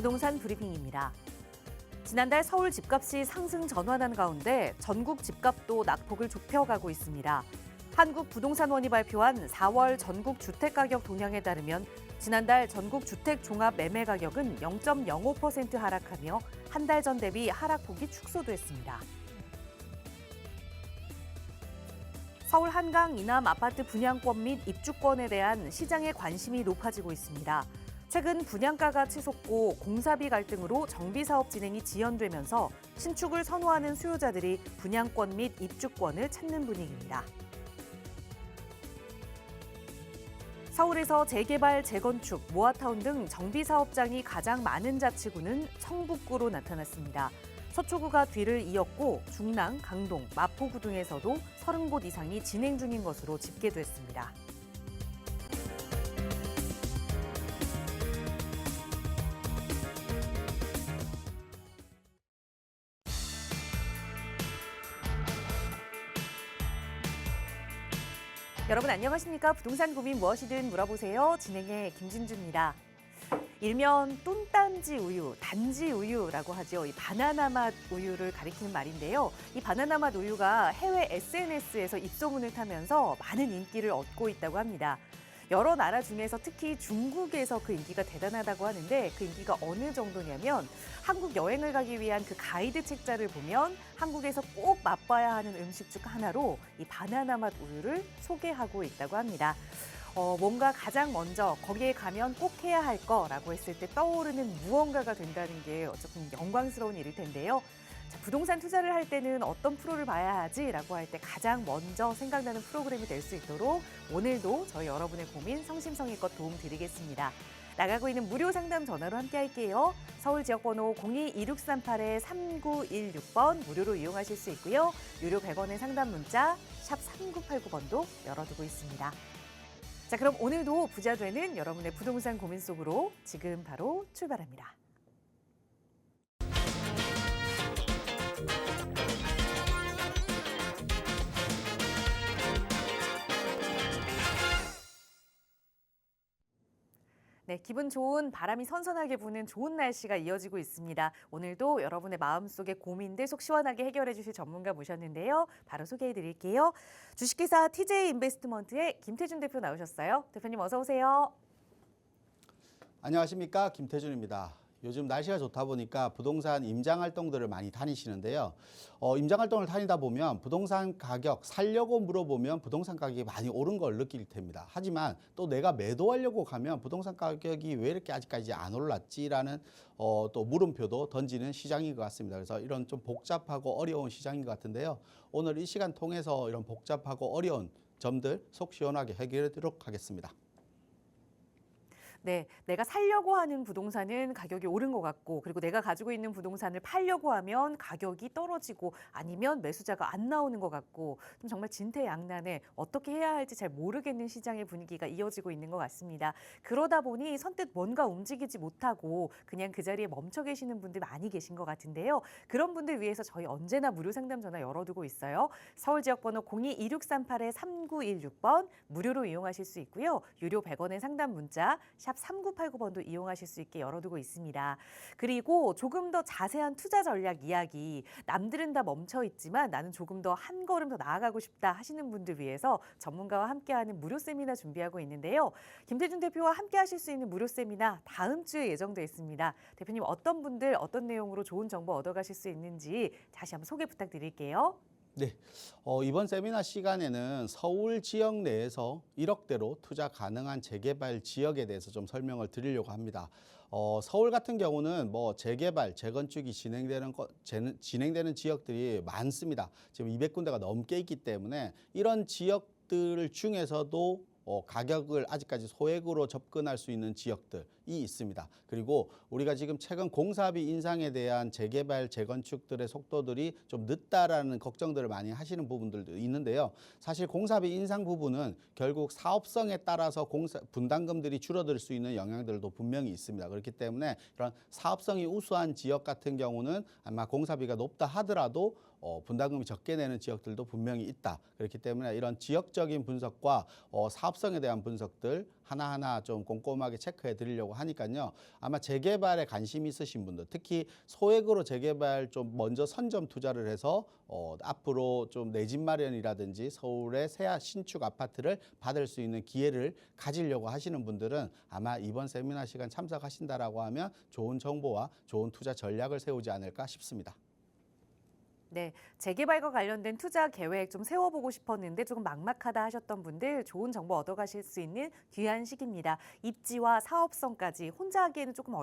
부동산 브리핑입니다. 지난달 서울 집값이 상승 전환한 가운데 전국 집값도 낙폭을 좁혀가고 있습니다. 한국부동산원이 발표한 4월 전국 주택가격 동향에 따르면 지난달 전국 주택 종합 매매 가격은 0.05% 하락하며 한 달 전 대비 하락폭이 축소됐습니다. 서울 한강 이남 아파트 분양권 및 입주권에 대한 시장의 관심이 높아지고 있습니다. 최근 분양가가 치솟고 공사비 갈등으로 정비사업 진행이 지연되면서 신축을 선호하는 수요자들이 분양권 및 입주권을 찾는 분위기입니다. 서울에서 재개발, 재건축, 모아타운 등 정비사업장이 가장 많은 자치구는 성북구로 나타났습니다. 서초구가 뒤를 이었고 중랑, 강동, 마포구 등에서도 30곳 이상이 진행 중인 것으로 집계됐습니다. 여러분 안녕하십니까? 부동산 고민 무엇이든 물어보세요. 진행의 김진주입니다. 일명 똠딴지 우유, 단지 우유라고 하죠. 이 바나나 맛 우유를 가리키는 말인데요. 이 바나나 맛 우유가 해외 SNS에서 입소문을 타면서 많은 인기를 얻고 있다고 합니다. 여러 나라 중에서 특히 중국에서 그 인기가 대단하다고 하는데 그 인기가 어느 정도냐면 한국 여행을 가기 위한 그 가이드 책자를 보면 한국에서 꼭 맛봐야 하는 음식 중 하나로 이 바나나 맛 우유를 소개하고 있다고 합니다. 뭔가 가장 먼저 거기에 가면 꼭 해야 할 거라고 했을 때 떠오르는 무언가가 된다는 게 조금 영광스러운 일일 텐데요. 자, 부동산 투자를 할 때는 어떤 프로를 봐야 하지라고 할 때 가장 먼저 생각나는 프로그램이 될 수 있도록 오늘도 저희 여러분의 고민 성심성의껏 도움 드리겠습니다. 나가고 있는 무료 상담 전화로 함께 할게요. 서울 지역번호 02-2638-3916번 무료로 이용하실 수 있고요. 유료 100원의 상담 문자 샵 3989번도 열어두고 있습니다. 자, 그럼 오늘도 부자 되는 여러분의 부동산 고민 속으로 지금 바로 출발합니다. 네, 기분 좋은 바람이 선선하게 부는 좋은 날씨가 이어지고 있습니다. 오늘도 여러분의 마음속의 고민들 속 시원하게 해결해 주실 전문가 모셨는데요. 바로 소개해 드릴게요. 주식회사 TJ인베스트먼트의 김태준 대표 나오셨어요. 대표님 어서 오세요. 안녕하십니까, 김태준입니다. 요즘 날씨가 좋다 보니까 부동산 임장 활동들을 많이 다니시는데요. 임장 활동을 다니다 보면 부동산 가격 살려고 물어보면 부동산 가격이 많이 오른 걸 느낄 텐니다. 하지만 또 내가 매도하려고 가면 부동산 가격이 왜 이렇게 아직까지 안 올랐지라는 또 물음표도 던지는 시장인 것 같습니다. 그래서 이런 좀 복잡하고 어려운 시장인 것 같은데요. 오늘 이 시간 통해서 이런 복잡하고 어려운 점들 속 시원하게 해결하도록 하겠습니다. 네, 내가 살려고 하는 부동산은 가격이 오른 것 같고 그리고 내가 가지고 있는 부동산을 팔려고 하면 가격이 떨어지고 아니면 매수자가 안 나오는 것 같고 좀 정말 진퇴양난에 어떻게 해야 할지 잘 모르겠는 시장의 분위기가 이어지고 있는 것 같습니다. 그러다 보니 선뜻 뭔가 움직이지 못하고 그냥 그 자리에 멈춰 계시는 분들 많이 계신 것 같은데요. 그런 분들 위해서 저희 언제나 무료 상담 전화 열어두고 있어요. 서울 지역번호 02-2638-3916번 무료로 이용하실 수 있고요. 유료 100원의 상담 문자 샵 3989번도 이용하실 수 있게 열어두고 있습니다. 그리고 조금 더 자세한 투자 전략 이야기, 남들은 다 멈춰 있지만 나는 조금 더 한 걸음 더 나아가고 싶다 하시는 분들 위해서 전문가와 함께하는 무료 세미나 준비하고 있는데요. 김태준 대표와 함께 하실 수 있는 무료 세미나 다음 주에 예정돼 있습니다. 대표님 어떤 분들 어떤 내용으로 좋은 정보 얻어가실 수 있는지 다시 한번 소개 부탁드릴게요. 네, 이번 세미나 시간에는 서울 지역 내에서 1억대로 투자 가능한 재개발 지역에 대해서 좀 설명을 드리려고 합니다. 서울 같은 경우는 뭐 재개발, 재건축이 진행되는 지역들이 많습니다. 지금 200군데가 넘게 있기 때문에 이런 지역들 중에서도 가격을 아직까지 소액으로 접근할 수 있는 지역들이 있습니다. 그리고 우리가 지금 최근 공사비 인상에 대한 재개발, 재건축들의 속도들이 좀 늦다라는 걱정들을 많이 하시는 부분들도 있는데요. 사실 공사비 인상 부분은 결국 사업성에 따라서 분담금들이 줄어들 수 있는 영향들도 분명히 있습니다. 그렇기 때문에 이런 사업성이 우수한 지역 같은 경우는 아마 공사비가 높다 하더라도 분담금이 적게 내는 지역들도 분명히 있다. 그렇기 때문에 이런 지역적인 분석과 사업성에 대한 분석들 하나하나 좀 꼼꼼하게 체크해 드리려고 하니까요. 아마 재개발에 관심 있으신 분들, 특히 소액으로 재개발 좀 먼저 선점 투자를 해서 앞으로 좀 내 집 마련이라든지 서울의 새 신축 아파트를 받을 수 있는 기회를 가지려고 하시는 분들은 아마 이번 세미나 시간 참석하신다라고 하면 좋은 정보와 좋은 투자 전략을 세우지 않을까 싶습니다. 네, 재개발과 관련된 투자 계획 좀 세워보고 싶었는데 조금 막막하다 하셨던 분들 좋은 정보 얻어가실 수 있는 귀한 시기입니다. 입지와 사업성까지 혼자 하기에는 조금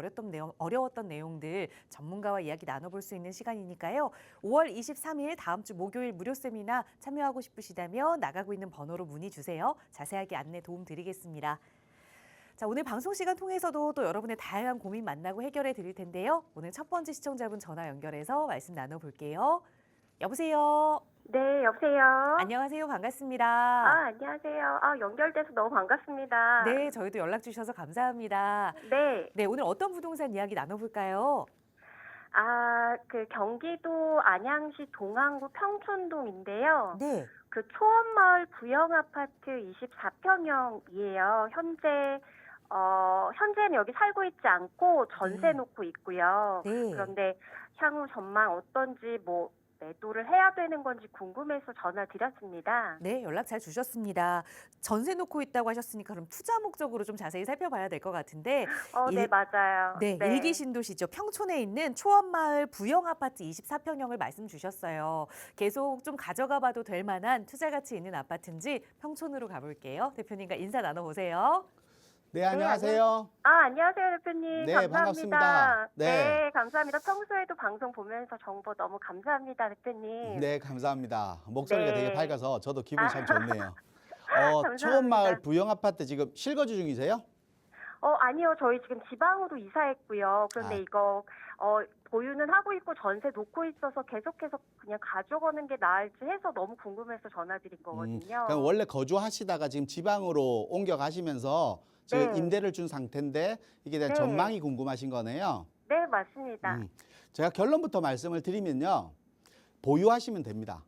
어려웠던 내용들 전문가와 이야기 나눠볼 수 있는 시간이니까요. 5월 23일 다음 주 목요일 무료 세미나 참여하고 싶으시다면 나가고 있는 번호로 문의 주세요. 자세하게 안내 도움 드리겠습니다. 자, 오늘 방송 시간 통해서도 또 여러분의 다양한 고민 만나고 해결해 드릴 텐데요. 오늘 첫 번째 시청자분 전화 연결해서 말씀 나눠볼게요. 여보세요. 네, 여보세요. 안녕하세요. 반갑습니다. 안녕하세요. 연결돼서 너무 반갑습니다. 네, 저희도 연락 주셔서 감사합니다. 네. 네, 오늘 어떤 부동산 이야기 나눠볼까요? 그 경기도 안양시 동안구 평촌동인데요. 네. 그 초원마을 부영 아파트 24평형이에요. 현재는 여기 살고 있지 않고 전세 놓고 있고요. 네. 그런데 향후 전망 어떤지 매도를 해야 되는 건지 궁금해서 전화 드렸습니다. 네, 연락 잘 주셨습니다. 전세 놓고 있다고 하셨으니까 그럼 투자 목적으로 좀 자세히 살펴봐야 될 것 같은데. 네, 맞아요. 네, 일기 신도시죠. 평촌에 있는 초원마을 부영 아파트 24평형을 말씀 주셨어요. 계속 좀 가져가 봐도 될 만한 투자 가치 있는 아파트인지 평촌으로 가볼게요. 대표님과 인사 나눠보세요. 네, 안녕하세요. 안녕하세요, 대표님. 네, 감사합니다. 반갑습니다. 네. 감사합니다. 평소에도 방송 보면서 정보 너무 감사합니다, 대표님. 네, 감사합니다. 목소리가 네. 되게 밝아서 저도 기분이 참 좋네요. 감사합니다. 초원마을 부영 아파트 지금 실거주 중이세요? 아니요. 저희 지금 지방으로 이사했고요. 그런데 아. 이거 보유는 하고 있고 전세 놓고 있어서 계속해서 그냥 가져가는 게 나을지 해서 너무 궁금해서 전화드린 거거든요. 그럼 원래 거주하시다가 지금 지방으로 옮겨가시면서 지금 네. 임대를 준 상태인데 이게 대한 네. 전망이 궁금하신 거네요. 네, 맞습니다. 제가 결론부터 말씀을 드리면요. 보유하시면 됩니다.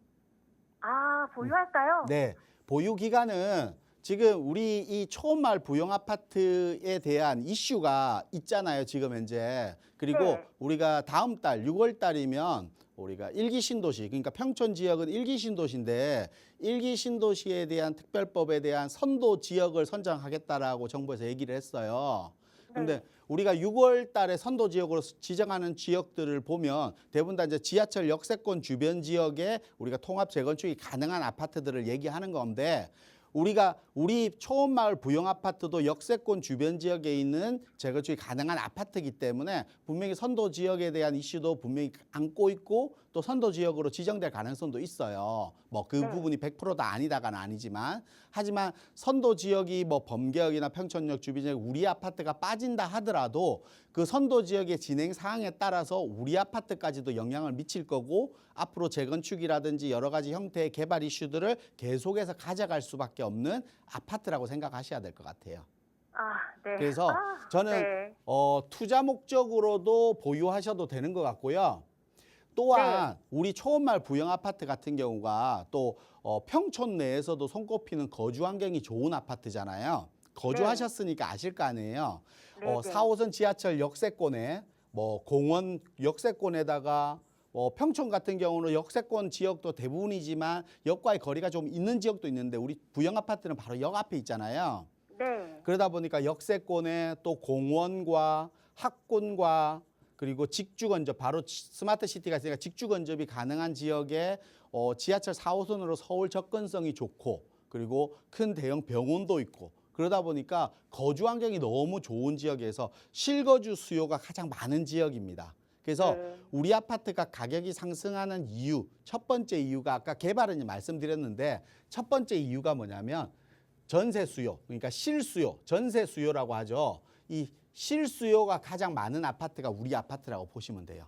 보유할까요? 네. 보유 기간은 지금 우리 이 초원마을 부영 아파트에 대한 이슈가 있잖아요. 지금 현재. 그리고 네. 우리가 다음 달 6월 달이면 우리가 일기 신도시, 그러니까 평촌 지역은 일기 신도시인데 일기 신도시에 대한 특별법에 대한 선도 지역을 선정하겠다라고 정부에서 얘기를 했어요. 근데 네. 우리가 6월 달에 선도 지역으로 지정하는 지역들을 보면 대부분 다 이제 지하철 역세권 주변 지역에 우리가 통합 재건축이 가능한 아파트들을 얘기하는 건데 우리 초원마을 부영 아파트도 역세권 주변 지역에 있는 재건축이 가능한 아파트이기 때문에 분명히 선도 지역에 대한 이슈도 분명히 안고 있고 또 선도 지역으로 지정될 가능성도 있어요. 그 네. 부분이 100%다 아니다가는 아니지만 하지만 선도 지역이 범계역이나 평촌역 주변 지역 우리 아파트가 빠진다 하더라도 그 선도 지역의 진행 사항에 따라서 우리 아파트까지도 영향을 미칠 거고 앞으로 재건축이라든지 여러 가지 형태의 개발 이슈들을 계속해서 가져갈 수밖에 없는 아파트라고 생각하셔야 될 것 같아요. 네. 그래서 저는 네. 투자 목적으로도 보유하셔도 되는 것 같고요. 또한 우리 초원마을 부영 아파트 같은 경우가 또 평촌 내에서도 손꼽히는 거주 환경이 좋은 아파트잖아요. 거주하셨으니까 아실 거 아니에요. 네. 4호선 지하철 역세권에 공원 역세권에다가 평촌 같은 경우는 역세권 지역도 대부분이지만 역과의 거리가 좀 있는 지역도 있는데 우리 부영 아파트는 바로 역 앞에 있잖아요. 네. 그러다 보니까 역세권에 또 공원과 학군과 그리고 직주건접, 바로 스마트 시티가 있으니까 직주건접이 가능한 지역에 지하철 4호선으로 서울 접근성이 좋고 그리고 큰 대형 병원도 있고 그러다 보니까 거주 환경이 너무 좋은 지역에서 실거주 수요가 가장 많은 지역입니다. 그래서 우리 아파트가 가격이 상승하는 이유, 첫 번째 이유가 아까 개발은 말씀드렸는데 첫 번째 이유가 뭐냐면 전세 수요, 그러니까 실수요, 전세 수요라고 하죠. 이 실수요가 가장 많은 아파트가 우리 아파트라고 보시면 돼요.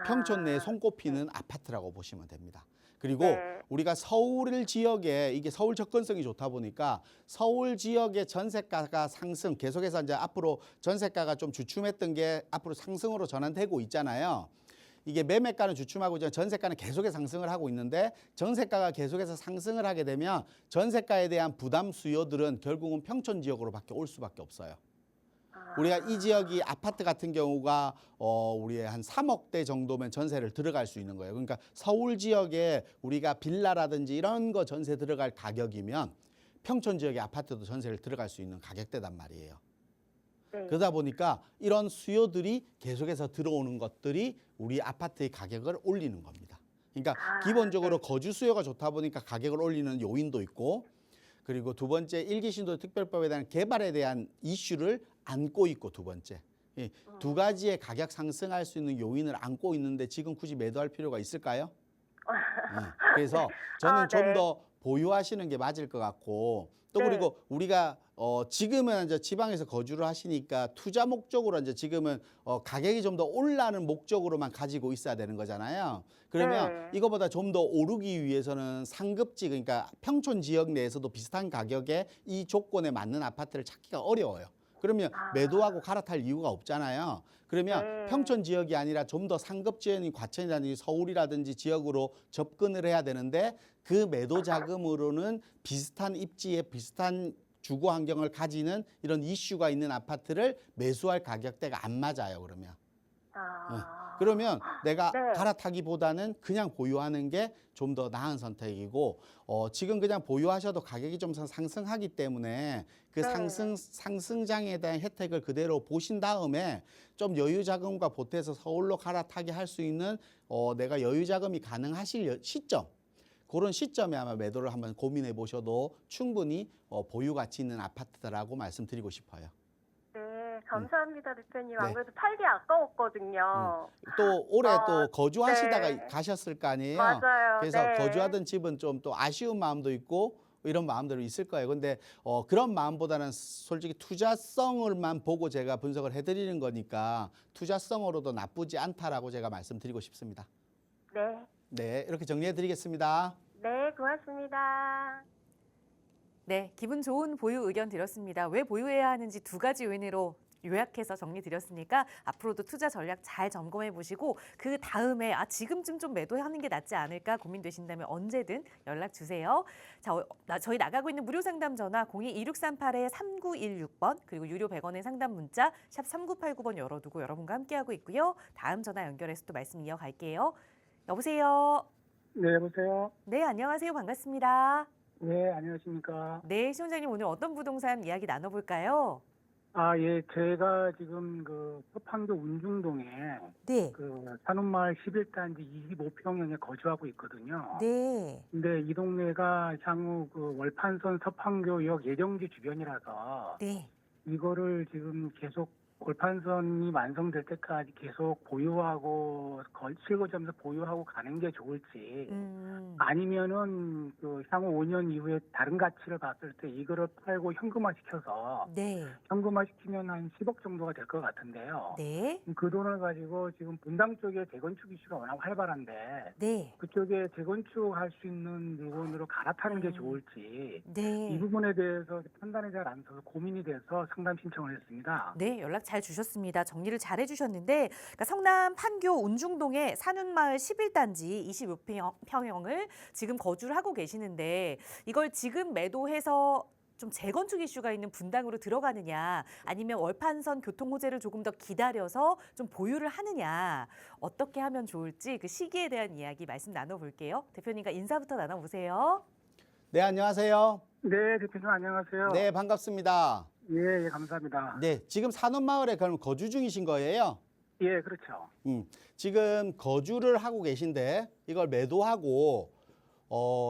평촌 내에 손꼽히는 아파트라고 보시면 됩니다. 그리고 우리가 서울 지역에 이게 서울 접근성이 좋다 보니까 서울 지역의 전세가가 상승 계속해서 이제 앞으로 전세가가 좀 주춤했던 게 앞으로 상승으로 전환되고 있잖아요. 이게 매매가는 주춤하고 이제 전세가는 계속해서 상승을 하고 있는데 전세가가 계속해서 상승을 하게 되면 전세가에 대한 부담 수요들은 결국은 평촌 지역으로밖에 올 수밖에 없어요. 우리가 이 지역이 아파트 같은 경우가 우리의 한 3억대 정도면 전세를 들어갈 수 있는 거예요. 그러니까 서울 지역에 우리가 빌라라든지 이런 거 전세 들어갈 가격이면 평촌 지역의 아파트도 전세를 들어갈 수 있는 가격대단 말이에요. 네. 그러다 보니까 이런 수요들이 계속해서 들어오는 것들이 우리 아파트의 가격을 올리는 겁니다. 그러니까 기본적으로 거주 수요가 좋다 보니까 가격을 올리는 요인도 있고, 그리고 두 번째 일기 신도 특별법에 대한 개발에 대한 이슈를 안고 있고, 두 번째 이 두 가지의 가격 상승할 수 있는 요인을 안고 있는데 지금 굳이 매도할 필요가 있을까요? 그래서 저는 좀 네. 더 보유하시는 게 맞을 것 같고, 또 네. 그리고 우리가 지금은 이제 지방에서 거주를 하시니까 투자 목적으로 이제 지금은 가격이 좀 더 올라는 목적으로만 가지고 있어야 되는 거잖아요. 그러면 네. 이거보다 좀 더 오르기 위해서는 상급지, 그러니까 평촌 지역 내에서도 비슷한 가격에 이 조건에 맞는 아파트를 찾기가 어려워요. 그러면 매도하고 갈아탈 이유가 없잖아요. 그러면 네. 평촌 지역이 아니라 좀 더 상급 지역인 과천이라든지 서울이라든지 지역으로 접근을 해야 되는데, 그 매도 자금으로는 비슷한 입지에 비슷한 주거 환경을 가지는 이런 이슈가 있는 아파트를 매수할 가격대가 안 맞아요. 그러면 내가 네. 갈아타기보다는 그냥 보유하는 게 좀 더 나은 선택이고, 지금 그냥 보유하셔도 가격이 좀 상승하기 때문에 그 네. 상승장에 대한 혜택을 그대로 보신 다음에 좀 여유 자금과 보태서 서울로 갈아타게 할 수 있는 내가 여유 자금이 가능하실 시점, 그런 시점에 아마 매도를 한번 고민해 보셔도 충분히 보유 가치 있는 아파트다라고 말씀드리고 싶어요. 네, 감사합니다, 대표님. 네. 안 그래도 팔기 아까웠거든요. 또 올해 또 거주하시다가 네. 가셨을 거 아니에요. 맞아요. 그래서 네. 거주하던 집은 좀 또 아쉬운 마음도 있고 이런 마음들이 있을 거예요. 근데 그런 마음보다는 솔직히 투자성을만 보고 제가 분석을 해드리는 거니까 투자성으로도 나쁘지 않다라고 제가 말씀드리고 싶습니다. 네. 네, 이렇게 정리해드리겠습니다. 네, 고맙습니다. 네, 기분 좋은 보유 의견 드렸습니다. 왜 보유해야 하는지 두 가지 요인으로 요약해서 정리 드렸으니까 앞으로도 투자 전략 잘 점검해 보시고 그 다음에 지금쯤 좀 매도하는 게 낫지 않을까 고민되신다면 언제든 연락 주세요. 자, 저희 나가고 있는 무료 상담 전화 02-2638-3916번 그리고 유료 100원의 상담 문자 샵 3989번 열어두고 여러분과 함께하고 있고요. 다음 전화 연결해서 또 말씀 이어갈게요. 여보세요. 네, 여보세요. 네, 안녕하세요. 반갑습니다. 네, 안녕하십니까. 네, 시원장님 오늘 어떤 부동산 이야기 나눠볼까요? 예, 제가 지금 그 서판교 운중동에 네. 그 산업마을 11단지 25평형에 거주하고 있거든요. 네. 근데 이 동네가 향후 그 월판선 서판교역 예정지 주변이라서 네. 이거를 지금 계속 골판선이 완성될 때까지 계속 보유하고 실거주하면서 보유하고 가는 게 좋을지 아니면은 그 향후 5년 이후에 다른 가치를 봤을 때 이거를 팔고 현금화시켜서 네. 현금화시키면 한 10억 정도가 될 것 같은데요. 네. 그 돈을 가지고 지금 분당 쪽에 재건축 이슈가 워낙 활발한데 네. 그쪽에 재건축할 수 있는 물건으로 갈아타는 게 좋을지 이 네. 부분에 대해서 판단이 잘 안 서서 고민이 돼서 상담 신청을 했습니다. 네, 연락 잘 주셨습니다. 정리를 잘 해주셨는데, 그러니까 성남 판교 운중동의 산운마을 11단지 25평형을 지금 거주를 하고 계시는데, 이걸 지금 매도해서 좀 재건축 이슈가 있는 분당으로 들어가느냐, 아니면 월판선 교통 호재를 조금 더 기다려서 좀 보유를 하느냐, 어떻게 하면 좋을지 그 시기에 대한 이야기 말씀 나눠볼게요. 대표님과 인사부터 나눠보세요. 네, 안녕하세요. 네, 대표님 안녕하세요. 네, 반갑습니다. 예, 예, 감사합니다. 네, 지금 산업마을에 그럼 거주 중이신 거예요? 예, 그렇죠. 지금 거주를 하고 계신데 이걸 매도하고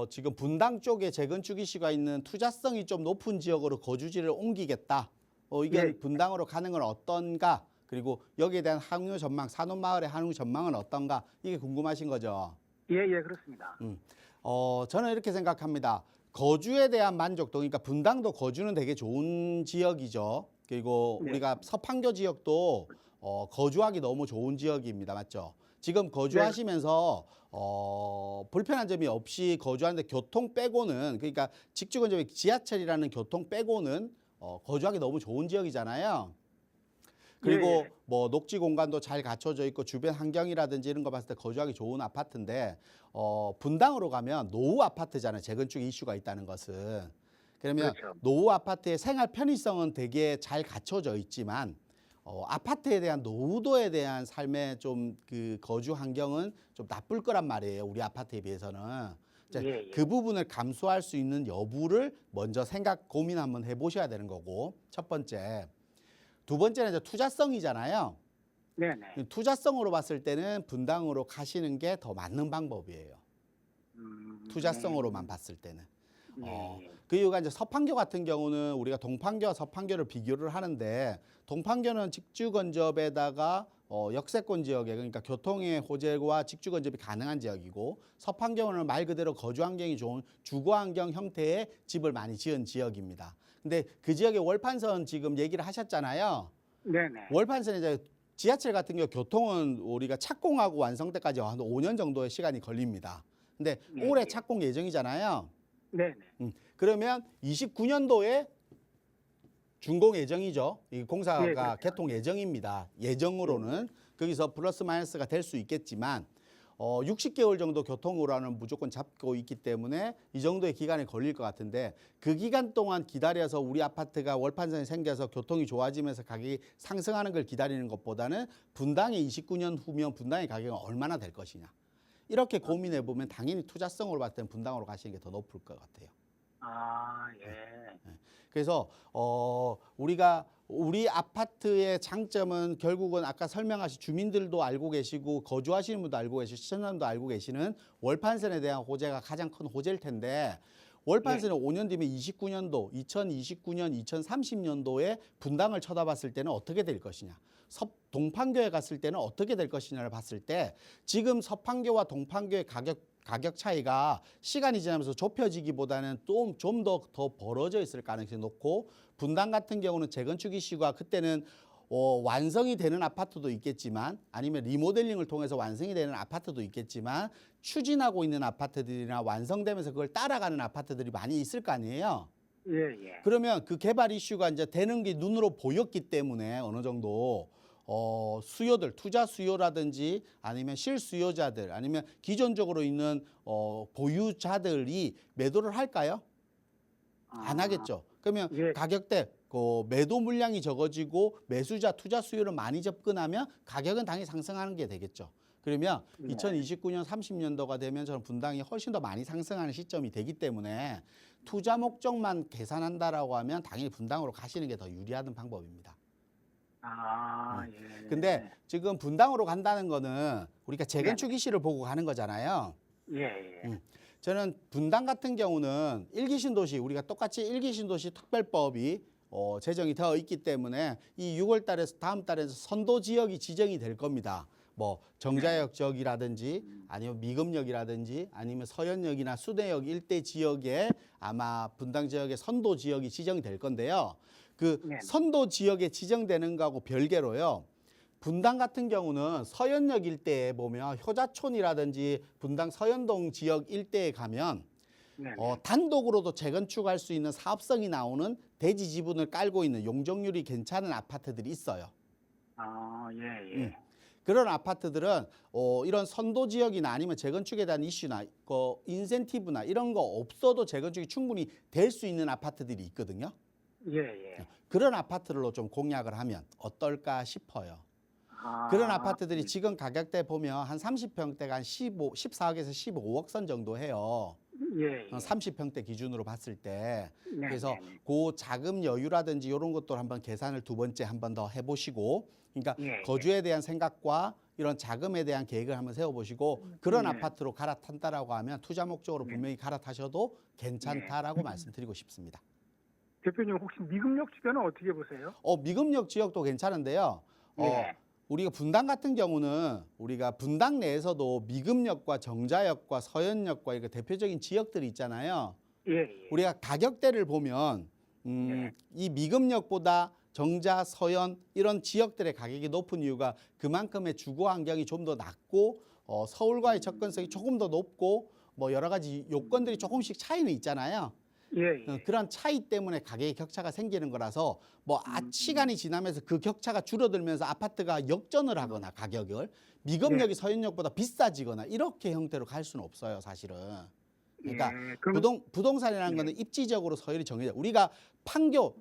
지금 분당 쪽에 재건축 이슈가 있는 투자성이 좀 높은 지역으로 거주지를 옮기겠다. 이게 예. 분당으로 가는 건 어떤가? 그리고 여기에 대한 향후 전망, 산업마을의 향후 전망은 어떤가? 이게 궁금하신 거죠? 예, 예, 그렇습니다. 저는 이렇게 생각합니다. 거주에 대한 만족도, 그러니까 분당도 거주는 되게 좋은 지역이죠. 그리고 네. 우리가 서판교 지역도 거주하기 너무 좋은 지역입니다. 맞죠? 지금 거주하시면서 불편한 점이 없이 거주하는데 교통 빼고는, 그러니까 직주근접의 지하철이라는 교통 빼고는 거주하기 너무 좋은 지역이잖아요. 그리고 예, 예. 뭐 녹지 공간도 잘 갖춰져 있고 주변 환경이라든지 이런 거 봤을 때 거주하기 좋은 아파트인데 분당으로 가면 노후 아파트잖아요. 재건축 이슈가 있다는 것은. 그러면 그렇죠. 노후 아파트의 생활 편의성은 되게 잘 갖춰져 있지만 아파트에 대한 노후도에 대한 삶의 좀 그 거주 환경은 좀 나쁠 거란 말이에요. 우리 아파트에 비해서는. 자, 예, 예. 그 부분을 감수할 수 있는 여부를 먼저 고민 한번 해보셔야 되는 거고 첫 번째. 두 번째는 이제 투자성이잖아요. 네네. 투자성으로 봤을 때는 분당으로 가시는 게 더 맞는 방법이에요. 투자성으로만 봤을 때는. 예, 예. 그 이유가 이제 서판교 같은 경우는 우리가 동판교와 서판교를 비교를 하는데 동판교는 직주건접에다가 역세권 지역에 그러니까 교통의 호재와 직주건접이 가능한 지역이고 서판교는 말 그대로 거주 환경이 좋은 주거 환경 형태의 집을 많이 지은 지역입니다. 근데 그 지역의 월판선 지금 얘기를 하셨잖아요. 네네. 월판선에 이제 지하철 같은 경우 교통은 우리가 착공하고 완성 때까지 한 5년 정도의 시간이 걸립니다. 근데 네, 올해 네. 착공 예정이잖아요. 네네. 그러면 29년도에 준공 예정이죠. 이 공사가 네, 그렇죠. 개통 예정입니다. 예정으로는 거기서 플러스 마이너스가 될 수 있겠지만 60개월 정도 교통으로는 무조건 잡고 있기 때문에 이 정도의 기간이 걸릴 것 같은데 그 기간 동안 기다려서 우리 아파트가 월판선이 생겨서 교통이 좋아지면서 가격이 상승하는 걸 기다리는 것보다는 분당의 29년 후면 분당의 가격은 얼마나 될 것이냐. 이렇게 고민해 보면 당연히 투자성으로 봤을 때는 분당으로 가시는 게 더 높을 것 같아요. 아, 예. 그래서 우리가 우리 아파트의 장점은 결국은 아까 설명하신 주민들도 알고 계시고 거주하시는 분도 알고 계시고 시청자분도 알고 계시는 월판선에 대한 호재가 가장 큰 호재일 텐데 월판선은 5년 뒤면 29년도, 2029년, 2030년도에 분당을 쳐다봤을 때는 어떻게 될 것이냐. 동판교에 갔을 때는 어떻게 될 것이냐를 봤을 때 지금 서판교와 동판교의 가격 차이가 시간이 지나면서 좁혀지기보다는 좀 더 벌어져 있을 가능성이 높고 분당 같은 경우는 재건축 이슈가 그때는 완성이 되는 아파트도 있겠지만 아니면 리모델링을 통해서 완성이 되는 아파트도 있겠지만 추진하고 있는 아파트들이나 완성되면서 그걸 따라가는 아파트들이 많이 있을 거 아니에요. 예, 예. 그러면 그 개발 이슈가 이제 되는 게 눈으로 보였기 때문에 어느 정도 수요들, 투자 수요라든지 아니면 실수요자들 아니면 기존적으로 있는 보유자들이 매도를 할까요? 안 하겠죠. 그러면 예. 가격대 매도 물량이 적어지고 매수자, 투자 수요를 많이 접근하면 가격은 당연히 상승하는 게 되겠죠. 그러면 네. 2029년, 30년도가 되면 저는 분당이 훨씬 더 많이 상승하는 시점이 되기 때문에 투자 목적만 계산한다라고 하면 당연히 분당으로 가시는 게 더 유리한 방법입니다. 아, 예. 근데 지금 분당으로 간다는 거는 우리가 재건축 이슈를 보고 가는 거잖아요. 예, 예. 저는 분당 같은 경우는 일기 신도시 우리가 똑같이 일기 신도시 특별법이 제정이 되어 있기 때문에 이 6월 달에서 다음 달에서 선도 지역이 지정이 될 겁니다. 뭐 정자역 지역이라든지 아니면 미금역이라든지 아니면 서현역이나 수대역 일대 지역에 아마 분당 지역의 선도 지역이 지정이 될 건데요. 그 네. 선도 지역에 지정되는 거하고 별개로요. 분당 같은 경우는 서현역 일대에 보면 효자촌이라든지 분당 서현동 지역 일대에 가면 네. 단독으로도 재건축할 수 있는 사업성이 나오는 대지 지분을 깔고 있는 용적률이 괜찮은 아파트들이 있어요. 아, 예, 예. 그런 아파트들은 이런 선도 지역이나 아니면 재건축에 대한 이슈나 인센티브나 이런 거 없어도 재건축이 충분히 될 수 있는 아파트들이 있거든요. 예, 예. 그런 아파트로 좀 공략을 하면 어떨까 싶어요. 아, 그런 아파트들이 지금 가격대 보면 한 30평대가 한 14억에서 15억 선 정도 해요. 예, 예. 30평대 기준으로 봤을 때. 네, 그래서 네, 네. 그 자금 여유라든지 이런 것도 한번 계산을 두 번째 한 번 더 해보시고 그러니까 예, 거주에 대한 생각과 이런 자금에 대한 계획을 한번 세워보시고 그런 네. 아파트로 갈아탄다라고 하면 투자 목적으로 분명히 갈아타셔도 괜찮다라고 말씀드리고 싶습니다. 대표님 혹시 미금역 주변은 어떻게 보세요? 미금역 지역도 괜찮은데요. 예. 우리가 분당 같은 경우는 우리가 분당 내에서도 미금역과 정자역과 서현역과 이렇게 대표적인 지역들이 있잖아요. 예, 예. 우리가 가격대를 보면 네. 이 미금역보다 정자, 서현 이런 지역들의 가격이 높은 이유가 그만큼의 주거 환경이 좀 더 낮고 서울과의 접근성이 조금 더 높고 뭐 여러 가지 요건들이 조금씩 차이는 있잖아요. 예, 예. 그런 차이 때문에 가격의 격차가 생기는 거라서 뭐 시간이 지나면서 그 격차가 줄어들면서 아파트가 역전을 하거나 가격을 미금역이 서현역보다 비싸지거나 이렇게 형태로 갈 수는 없어요, 사실은. 그러니까 예, 그럼 부동산이라는 거는 입지적으로 서열이 정해져. 우리가 판교,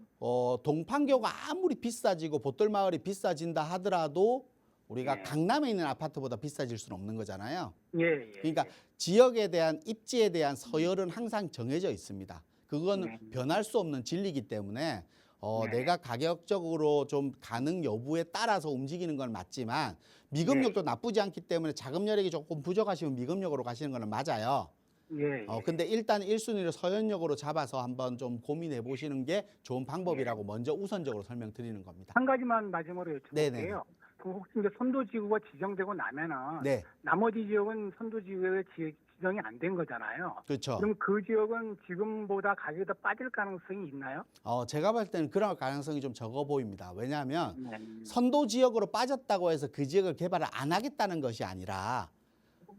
동판교가 아무리 비싸지고 보뜰마을이 비싸진다 하더라도 우리가 예. 강남에 있는 아파트보다 비싸질 수는 없는 거잖아요. 예, 예. 그러니까 지역에 대한 입지에 대한 서열은 항상 정해져 있습니다. 그건 네. 변할 수 없는 진리이기 때문에 네. 내가 가격적으로 좀 가능 여부에 따라서 움직이는 건 맞지만 미금역도 나쁘지 않기 때문에 자금 여력이 조금 부족하시면 미금역으로 가시는 거는 맞아요. 예, 예. 근데 일단 1순위를 서현역으로 잡아서 한번 좀 고민해 보시는 게 좋은 방법이라고 먼저 우선적으로 설명드리는 겁니다. 한 가지만 마지막으로 네네. 여쭤볼게요. 그 혹시 이제 선도지구가 지정되고 나면은 네, 나머지 지역은 선도지구에 지정이 안 된 거잖아요. 그렇죠. 그럼 그 지역은 지금보다 가격이 더 빠질 가능성이 있나요? 제가 봤을 때는 그럴 가능성이 좀 적어 보입니다. 왜냐하면 네. 선도 지역으로 빠졌다고 해서 그 지역을 개발을 안 하겠다는 것이 아니라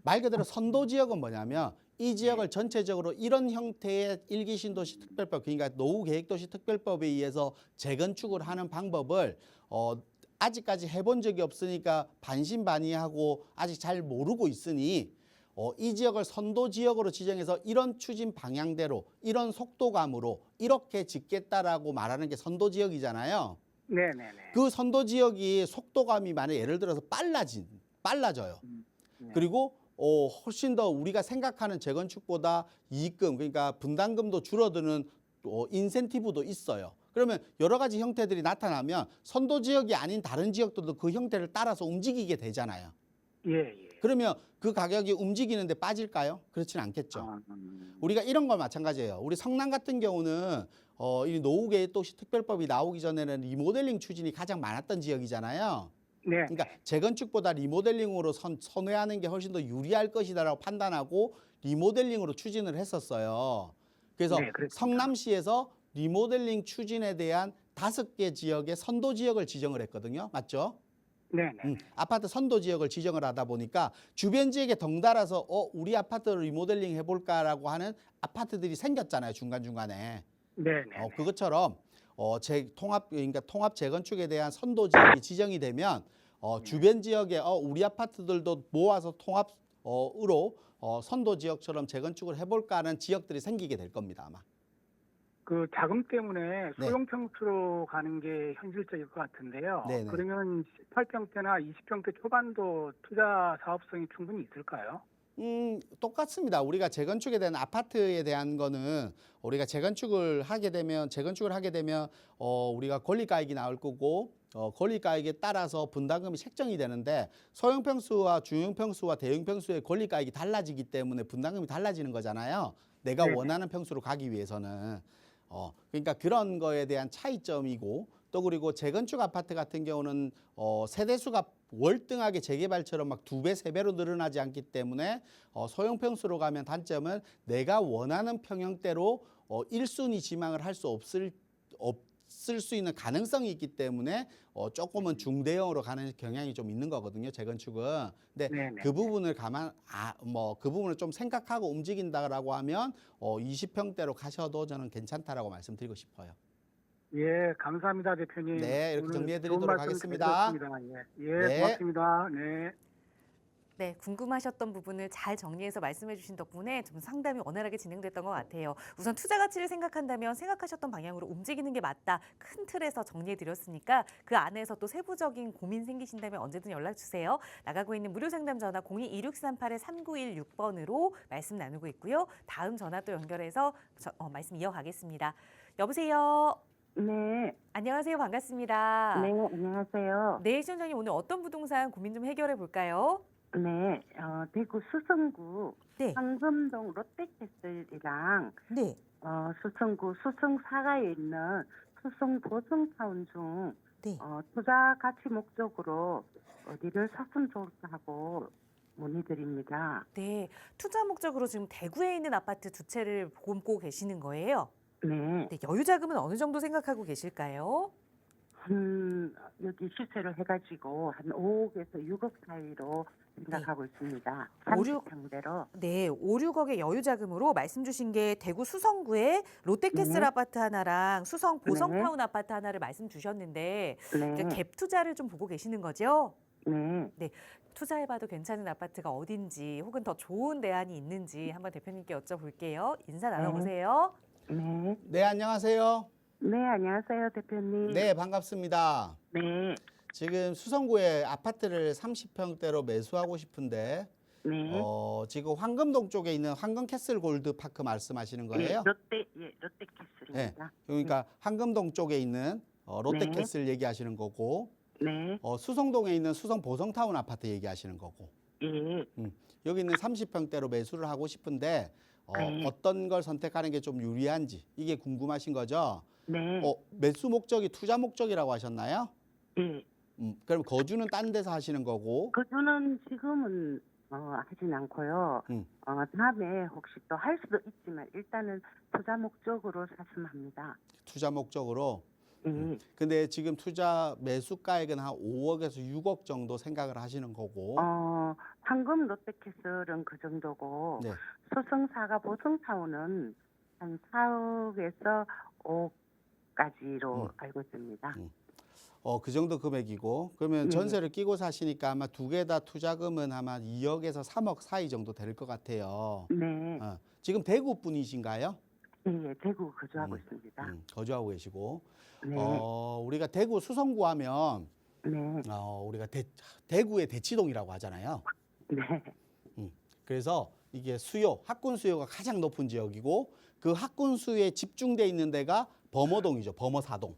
말 그대로 선도 지역은 뭐냐면 이 지역을 전체적으로 이런 형태의 일기 신도시 특별법, 그러니까 노후 계획도시 특별법에 의해서 재건축을 하는 방법을 아직까지 해본 적이 없으니까 반신반의하고 아직 잘 모르고 있으니 이 지역을 선도 지역으로 지정해서 이런 추진 방향대로 이런 속도감으로 이렇게 짓겠다라고 말하는 게 선도 지역이잖아요. 네네네. 그 선도 지역이 속도감이 만약 예를 들어서 빨라져요. 네. 그리고 훨씬 더 우리가 생각하는 재건축보다 이익금, 그러니까 분담금도 줄어드는 인센티브도 있어요. 그러면 여러 가지 형태들이 나타나면 선도 지역이 아닌 다른 지역들도 그 형태를 따라서 움직이게 되잖아요. 예, 예. 그러면 그 가격이 움직이는데 빠질까요? 그렇지는 않겠죠. 우리가 이런 걸 마찬가지예요. 우리 성남 같은 경우는 이 노후계획도시 특별법이 나오기 전에는 리모델링 추진이 가장 많았던 지역이잖아요. 네. 그러니까 재건축보다 리모델링으로 선회하는 게 훨씬 더 유리할 것이다라고 판단하고 리모델링으로 추진을 했었어요. 그래서 네, 그렇습니다. 성남시에서 리모델링 추진에 대한 5개 지역의 선도 지역을 지정을 했거든요. 맞죠? 네네. 아파트 선도 지역을 지정을 하다 보니까 주변 지역에 덩달아서 우리 아파트를 리모델링 해볼까라고 하는 아파트들이 생겼잖아요. 중간중간에. 네네. 그것처럼 그러니까 통합 재건축에 대한 선도 지역이 지정이 되면 주변 지역에 우리 아파트들도 모아서 통합으로 선도 지역처럼 재건축을 해볼까 하는 지역들이 생기게 될 겁니다. 아마. 그 자금 때문에 네. 소형 평수로 가는 게 현실적일 것 같은데요. 네네. 그러면 18평대나 20평대 초반도 투자 사업성이 충분히 있을까요? 똑같습니다. 우리가 재건축에 대한 아파트에 대한 거는 우리가 재건축을 하게 되면 우리가 권리가액이 나올 거고 권리가액에 따라서 분담금이 책정이 되는데 소형 평수와 중형 평수와 대형 평수의 권리가액이 달라지기 때문에 분담금이 달라지는 거잖아요. 내가 네네. 원하는 평수로 가기 위해서는 그러니까 그런 거에 대한 차이점이고 또 그리고 재건축 아파트 같은 경우는 세대수가 월등하게 재개발처럼 막 2배, 3배로 늘어나지 않기 때문에 소형 평수로 가면 단점은 내가 원하는 평형대로 1순위 지망을 할 수 없을 수 있는 가능성이 있기 때문에 조금은 중대형으로 가는 경향이 좀 있는 거거든요. 재건축은. 근데 네네. 그 부분을 그 부분을 좀 생각하고 움직인다라고 하면 20평대로 가셔도 저는 괜찮다라고 말씀드리고 싶어요. 예, 감사합니다, 대표님. 네, 이렇게 오늘 정리해드리도록 좋은 말씀 하겠습니다. 드렸습니다. 예, 네. 고맙습니다. 네. 네, 궁금하셨던 부분을 잘 정리해서 말씀해 주신 덕분에 좀 상담이 원활하게 진행됐던 것 같아요. 우선 투자 가치를 생각한다면 생각하셨던 방향으로 움직이는 게 맞다. 큰 틀에서 정리해 드렸으니까 그 안에서 또 세부적인 고민 생기신다면 언제든 연락 주세요. 나가고 있는 무료 상담 전화 02-2638-3916번으로 말씀 나누고 있고요. 다음 전화 또 연결해서 말씀 이어가겠습니다. 여보세요. 네, 안녕하세요. 반갑습니다. 네, 안녕하세요. 네, 시청자님 오늘 어떤 부동산 고민 좀 해결해 볼까요? 네, 대구 수성구 네. 황금동 롯데캐슬이랑 네. 수성구 수성사가에 있는 수성 보성타운 중 네. 투자 가치 목적으로 어디를 샀으면 좋을까 하고 문의드립니다. 네, 투자 목적으로 지금 대구에 있는 아파트 두 채를 보고 계시는 거예요? 네, 네, 여유 자금은 어느 정도 생각하고 계실까요? 여기 시세를 해가지고 한 5억에서 6억 사이로 생각하고 있습니다. 5륙 30평대로. 네, 5, 6억의 여유 자금으로 말씀 주신 게 대구 수성구에 롯데캐슬 네. 아파트 하나랑 수성 보성타운 네. 아파트 하나를 말씀 주셨는데 네. 이제 갭 투자를 좀 보고 계시는 거죠? 네. 투자해봐도 괜찮은 아파트가 어딘지 혹은 더 좋은 대안이 있는지 한번 대표님께 여쭤볼게요. 인사 나눠보세요. 네. 네, 안녕하세요. 네, 안녕하세요, 대표님. 네, 반갑습니다. 네. 지금 수성구에 아파트를 30평대로 매수하고 싶은데 네. 지금 황금동 쪽에 있는 황금캐슬 골드파크 말씀하시는 거예요? 롯데캐슬입니다. 그러니까 황금동 쪽에 있는 롯데캐슬 얘기하시는 거고 네. 수성동에 있는 수성 보성타운 아파트 얘기하시는 거고 예. 여기 있는 30평대로 매수를 하고 싶은데 네. 어떤 걸 선택하는 게 좀 유리한지 이게 궁금하신 거죠? 네. 매수 목적이 투자 목적이라고 하셨나요? 예. 그럼 거주는 딴 데서 하시는 거고 그거는 지금은 하진 않고요. 다음에 혹시 또 할 수도 있지만 일단은 투자 목적으로 사슴합니다. 투자 목적으로 예. 근데 지금 투자 매수가액은 한 5억에서 6억 정도 생각을 하시는 거고 황금 롯데캐슬은 그 정도고 네. 소성사가 보성타운은 한 4억에서 5억까지로 알고 있습니다. 그 정도 금액이고 그러면 예. 전세를 끼고 사시니까 아마 두 개 다 투자금은 아마 2억에서 3억 사이 정도 될 것 같아요. 네. 지금 대구 분이신가요? 예, 대구 거주하고 있습니다. 거주하고 계시고 네. 우리가 대구 수성구 하면 네. 우리가 대구의 대치동이라고 하잖아요. 네. 그래서 이게 학군 수요가 가장 높은 지역이고 그 학군 수요에 집중돼 있는 데가 범어동이죠. 범어사동.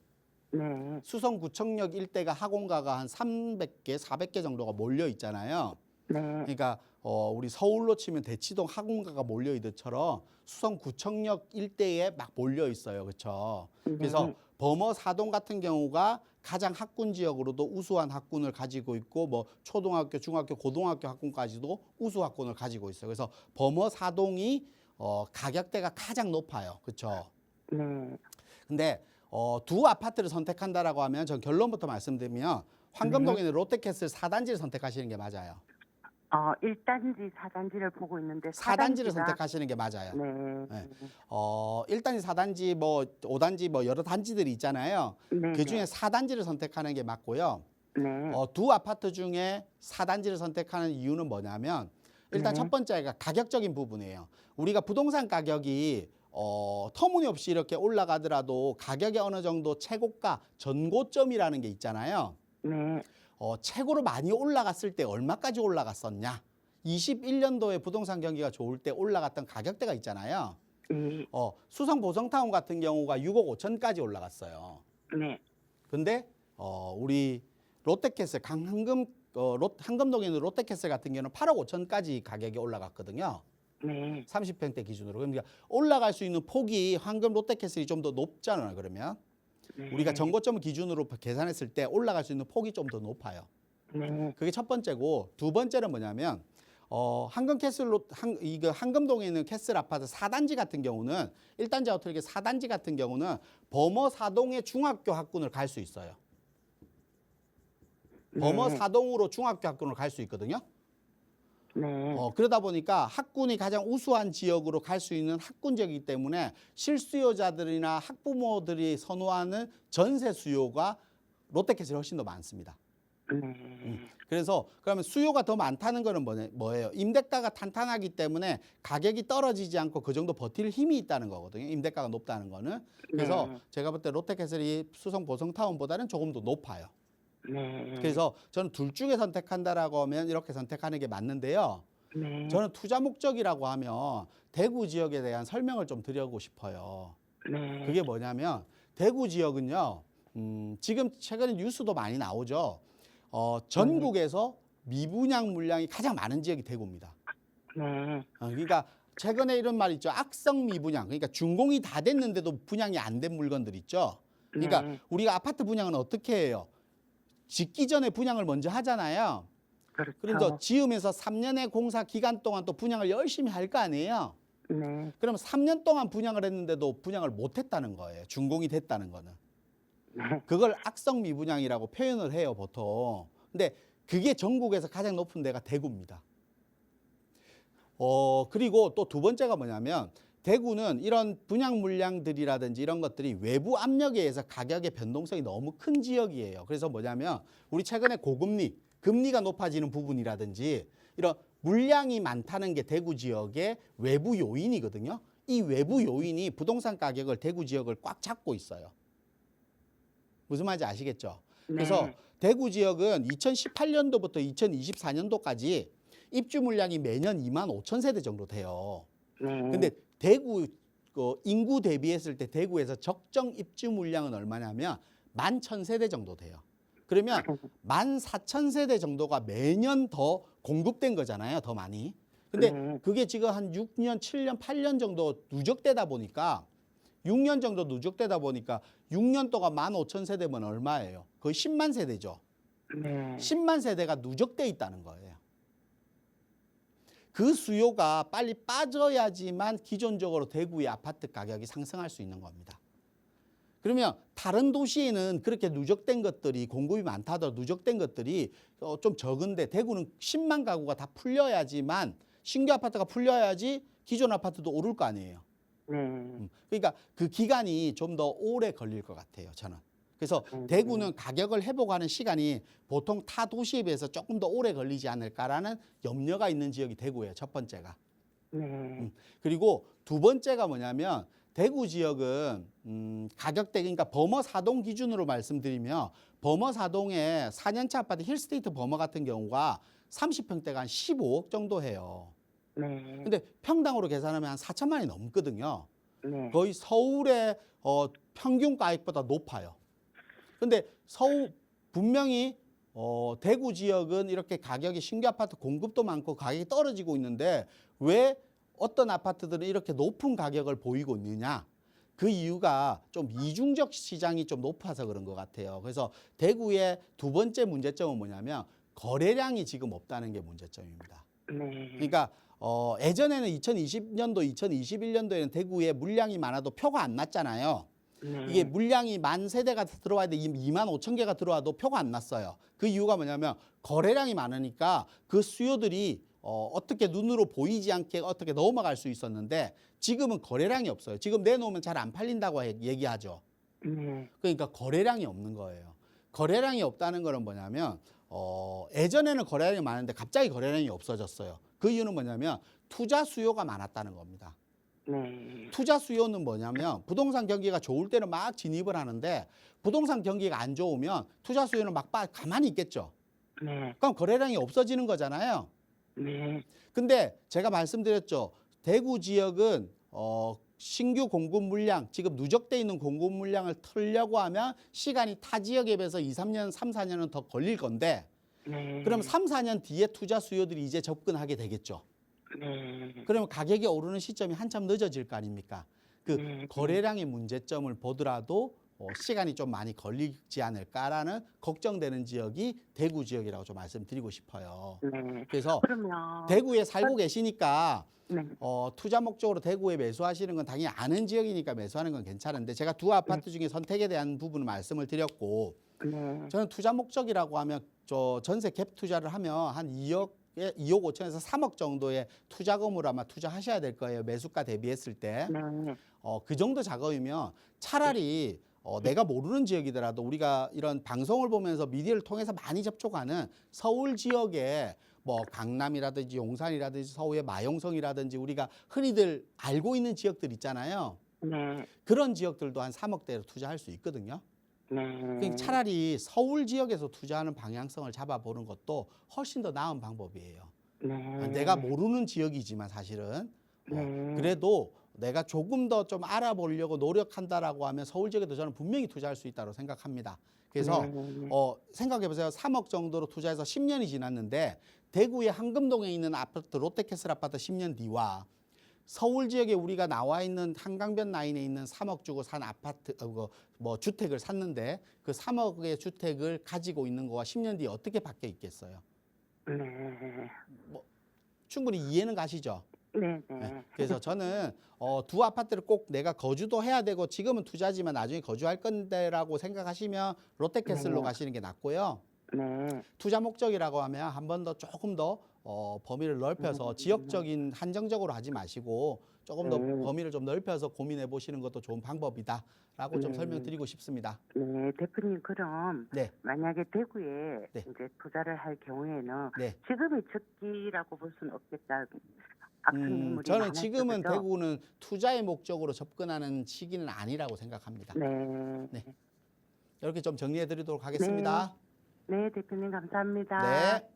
네. 수성구청역 일대가 학원가가 한 300개, 400개 정도가 몰려 있잖아요. 네. 그러니까 우리 서울로 치면 대치동 학원가가 몰려 있듯처럼 수성구청역 일대에 막 몰려 있어요. 그렇죠? 그래서 범어사동 같은 경우가 가장 학군 지역으로도 우수한 학군을 가지고 있고 뭐 초등학교, 중학교, 고등학교 학군까지도 우수 학군을 가지고 있어요. 그래서 범어사동이 가격대가 가장 높아요. 그렇죠? 네. 근데 두 아파트를 선택한다라고 하면 전 결론부터 말씀드리면 황금동에 있는 롯데캐슬 4단지를 선택하시는 게 맞아요. 1단지, 4단지를 보고 있는데 4단지를 4단지가 선택하시는 게 맞아요. 네. 네. 1단지, 4단지, 뭐 5단지 뭐 여러 단지들이 있잖아요. 네. 그중에 4단지를 선택하는 게 맞고요. 네. 두 아파트 중에 4단지를 선택하는 이유는 뭐냐면 일단 네. 첫 번째가 가격적인 부분이에요. 우리가 부동산 가격이 터무니없이 이렇게 올라가더라도 가격이 어느 정도 최고가 전고점이라는 게 있잖아요. 네. 최고로 많이 올라갔을 때 얼마까지 올라갔었냐? 21년도에 부동산 경기가 좋을 때 올라갔던 가격대가 있잖아요. 네. 수성 보성타운 같은 경우가 6억 5천까지 올라갔어요. 네. 근데 우리 롯데캐슬 황금동에 있는 롯데캐슬 같은 경우는 8억 5천까지 가격이 올라갔거든요. 네. 30평대 기준으로. 그러니까 올라갈 수 있는 폭이 황금 롯데캐슬이 좀 더 높잖아요. 그러면 네. 우리가 전고점을 기준으로 계산했을 때 올라갈 수 있는 폭이 좀 더 높아요. 네. 그게 첫 번째고 두 번째는 뭐냐면 황금동에 있는 캐슬 아파트 4단지 같은 경우는 1단지 아우터릭의 4단지 같은 경우는 범어사동의 중학교 학군을 갈 수 있어요. 범어사동으로 중학교 학군을 갈 수 있거든요. 네. 그러다 보니까 학군이 가장 우수한 지역으로 갈 수 있는 학군 지역이기 때문에 실수요자들이나 학부모들이 선호하는 전세 수요가 롯데캐슬이 훨씬 더 많습니다. 네. 그래서 그러면 수요가 더 많다는 거는 뭐예요? 임대가가 탄탄하기 때문에 가격이 떨어지지 않고 그 정도 버틸 힘이 있다는 거거든요. 임대가가 높다는 거는. 그래서 네. 제가 볼 때 롯데캐슬이 수성 보성타운보다는 조금 더 높아요. 네. 그래서 저는 둘 중에 선택한다라고 하면 이렇게 선택하는 게 맞는데요. 네. 저는 투자 목적이라고 하면 대구 지역에 대한 설명을 좀 드리고 싶어요. 네. 그게 뭐냐면 대구 지역은요. 지금 최근에 뉴스도 많이 나오죠. 전국에서 미분양 물량이 가장 많은 지역이 대구입니다. 네. 그러니까 최근에 이런 말 있죠. 악성 미분양. 그러니까 준공이 다 됐는데도 분양이 안 된 물건들 있죠. 그러니까 네. 우리가 아파트 분양은 어떻게 해요? 짓기 전에 분양을 먼저 하잖아요. 그렇죠. 그래서 지으면서 3년의 공사 기간 동안 또 분양을 열심히 할 거 아니에요. 네. 그럼 3년 동안 분양을 했는데도 분양을 못 했다는 거예요. 준공이 됐다는 거는. 그걸 악성 미분양이라고 표현을 해요, 보통. 근데 그게 전국에서 가장 높은 데가 대구입니다. 그리고 또 두 번째가 뭐냐면 대구는 이런 분양 물량들이라든지 이런 것들이 외부 압력에 의해서 가격의 변동성이 너무 큰 지역이에요. 그래서 뭐냐면 우리 최근에 고금리, 금리가 높아지는 부분이라든지 이런 물량이 많다는 게 대구 지역의 외부 요인이거든요. 이 외부 요인이 부동산 가격을 대구 지역을 꽉 잡고 있어요. 무슨 말인지 아시겠죠? 그래서 대구 지역은 2018년도부터 2024년도까지 입주 물량이 매년 2만 5천 세대 정도 돼요. 근데 대구 인구 대비했을 때 대구에서 적정 입주 물량은 얼마냐면 11,000세대 정도 돼요. 그러면 14,000세대 정도가 매년 더 공급된 거잖아요. 더 많이. 근데 그게 지금 한 6년, 7년, 8년 정도 누적되다 보니까 6년 정도 누적되다 보니까 6년 동안 15,000세대면 얼마예요? 거의 10만 세대죠. 10만 세대가 누적돼 있다는 거예요. 그 수요가 빨리 빠져야지만 기존적으로 대구의 아파트 가격이 상승할 수 있는 겁니다. 그러면 다른 도시에는 그렇게 누적된 것들이 공급이 많다 하더라도 누적된 것들이 좀 적은데 대구는 10만 가구가 다 풀려야지만 신규 아파트가 풀려야지 기존 아파트도 오를 거 아니에요. 그러니까 그 기간이 좀 더 오래 걸릴 것 같아요, 저는. 그래서 대구는 가격을 회복하는 시간이 보통 타 도시에 비해서 조금 더 오래 걸리지 않을까라는 염려가 있는 지역이 대구예요, 첫 번째가. 그리고 두 번째가 뭐냐면 대구 지역은 가격대, 그러니까 범어 4동 기준으로 말씀드리면 범어 4동의 4년차 아파트 힐스테이트 범어 같은 경우가 30평대가 한 15억 정도 해요. 근데 평당으로 계산하면 한 4천만 원이 넘거든요. 거의 서울의 평균 가액보다 높아요. 근데 서울 분명히 대구 지역은 이렇게 가격이 신규 아파트 공급도 많고 가격이 떨어지고 있는데 왜 어떤 아파트들은 이렇게 높은 가격을 보이고 있느냐? 그 이유가 좀 이중적 시장이 좀 높아서 그런 것 같아요. 그래서 대구의 두 번째 문제점은 뭐냐면 거래량이 지금 없다는 게 문제점입니다. 그러니까 예전에는 2020년도, 2021년도에는 대구에 물량이 많아도 표가 안 났잖아요. 이게 물량이 10,000세대가 들어와야 돼 2만 5천 개가 들어와도 표가 안 났어요. 그 이유가 뭐냐면 거래량이 많으니까 그 수요들이 어떻게 눈으로 보이지 않게 어떻게 넘어갈 수 있었는데 지금은 거래량이 없어요. 지금 내놓으면 잘 안 팔린다고 얘기하죠. 그러니까 거래량이 없는 거예요. 거래량이 없다는 거는 뭐냐면 예전에는 거래량이 많은데 갑자기 거래량이 없어졌어요. 그 이유는 뭐냐면 투자 수요가 많았다는 겁니다. 투자 수요는 뭐냐면 부동산 경기가 좋을 때는 막 진입을 하는데 부동산 경기가 안 좋으면 투자 수요는 막 가만히 있겠죠. 그럼 거래량이 없어지는 거잖아요. 근데 제가 말씀드렸죠. 대구 지역은 신규 공급 물량, 지금 누적돼 있는 공급 물량을 털려고 하면 시간이 타 지역에 비해서 3, 4년은 더 걸릴 건데 그럼 3, 4년 뒤에 투자 수요들이 이제 접근하게 되겠죠. 그러면 가격이 오르는 시점이 한참 늦어질 거 아닙니까? 그 거래량의 문제점을 보더라도 시간이 좀 많이 걸리지 않을까라는 걱정되는 지역이 대구 지역이라고 좀 말씀드리고 싶어요. 그래서 그러면 대구에 살고 계시니까 투자 목적으로 대구에 매수하시는 건 당연히 아는 지역이니까 매수하는 건 괜찮은데 제가 두 아파트 중에 선택에 대한 부분을 말씀을 드렸고 저는 투자 목적이라고 하면 저 전세 갭 투자를 하면 한 2억 5천에서 3억 정도의 투자금으로 아마 투자하셔야 될 거예요. 매수가 대비했을 때. 그 정도 작업이면 차라리 내가 모르는 지역이더라도 우리가 이런 방송을 보면서 미디어를 통해서 많이 접촉하는 서울 지역에 뭐 강남이라든지 용산이라든지 서울의 마용성이라든지 우리가 흔히들 알고 있는 지역들 있잖아요. 그런 지역들도 한 3억대로 투자할 수 있거든요. 그러니까 차라리 서울 지역에서 투자하는 방향성을 잡아보는 것도 훨씬 더 나은 방법이에요. 내가 모르는 지역이지만 사실은 그래도 내가 조금 더 좀 알아보려고 노력한다라고 하면 서울 지역에도 저는 분명히 투자할 수 있다고 생각합니다. 그래서 생각해보세요. 3억 정도로 투자해서 10년이 지났는데 대구의 황금동에 있는 아파트 롯데캐슬 아파트 10년 뒤와 서울 지역에 우리가 나와 있는 한강변 라인에 있는 3억 주고 산 아파트 뭐 주택을 샀는데 그 3억의 주택을 가지고 있는 거와 10년 뒤에 어떻게 바뀌어 있겠어요? 뭐 충분히 이해는 가시죠? 네, 네. 네. 그래서 저는 두 아파트를 꼭 내가 거주도 해야 되고 지금은 투자지만 나중에 거주할 건데라고 생각하시면 롯데캐슬로 네. 가시는 게 낫고요. 네. 투자 목적이라고 하면 한 번 더 조금 더 범위를 넓혀서 지역적인 한정적으로 하지 마시고 조금 더 범위를 좀 넓혀서 고민해 보시는 것도 좋은 방법이다라고 좀 설명드리고 싶습니다. 네, 대표님 그럼 네. 만약에 대구에 네. 이제 투자를 할 경우에는 네. 지금이 적기라고 볼 수는 없겠다. 악성 매물이 저는 많아서, 지금은 그죠? 대구는 투자의 목적으로 접근하는 시기는 아니라고 생각합니다. 네. 네. 이렇게 좀 정리해 드리도록 하겠습니다. 네, 대표님 감사합니다. 네.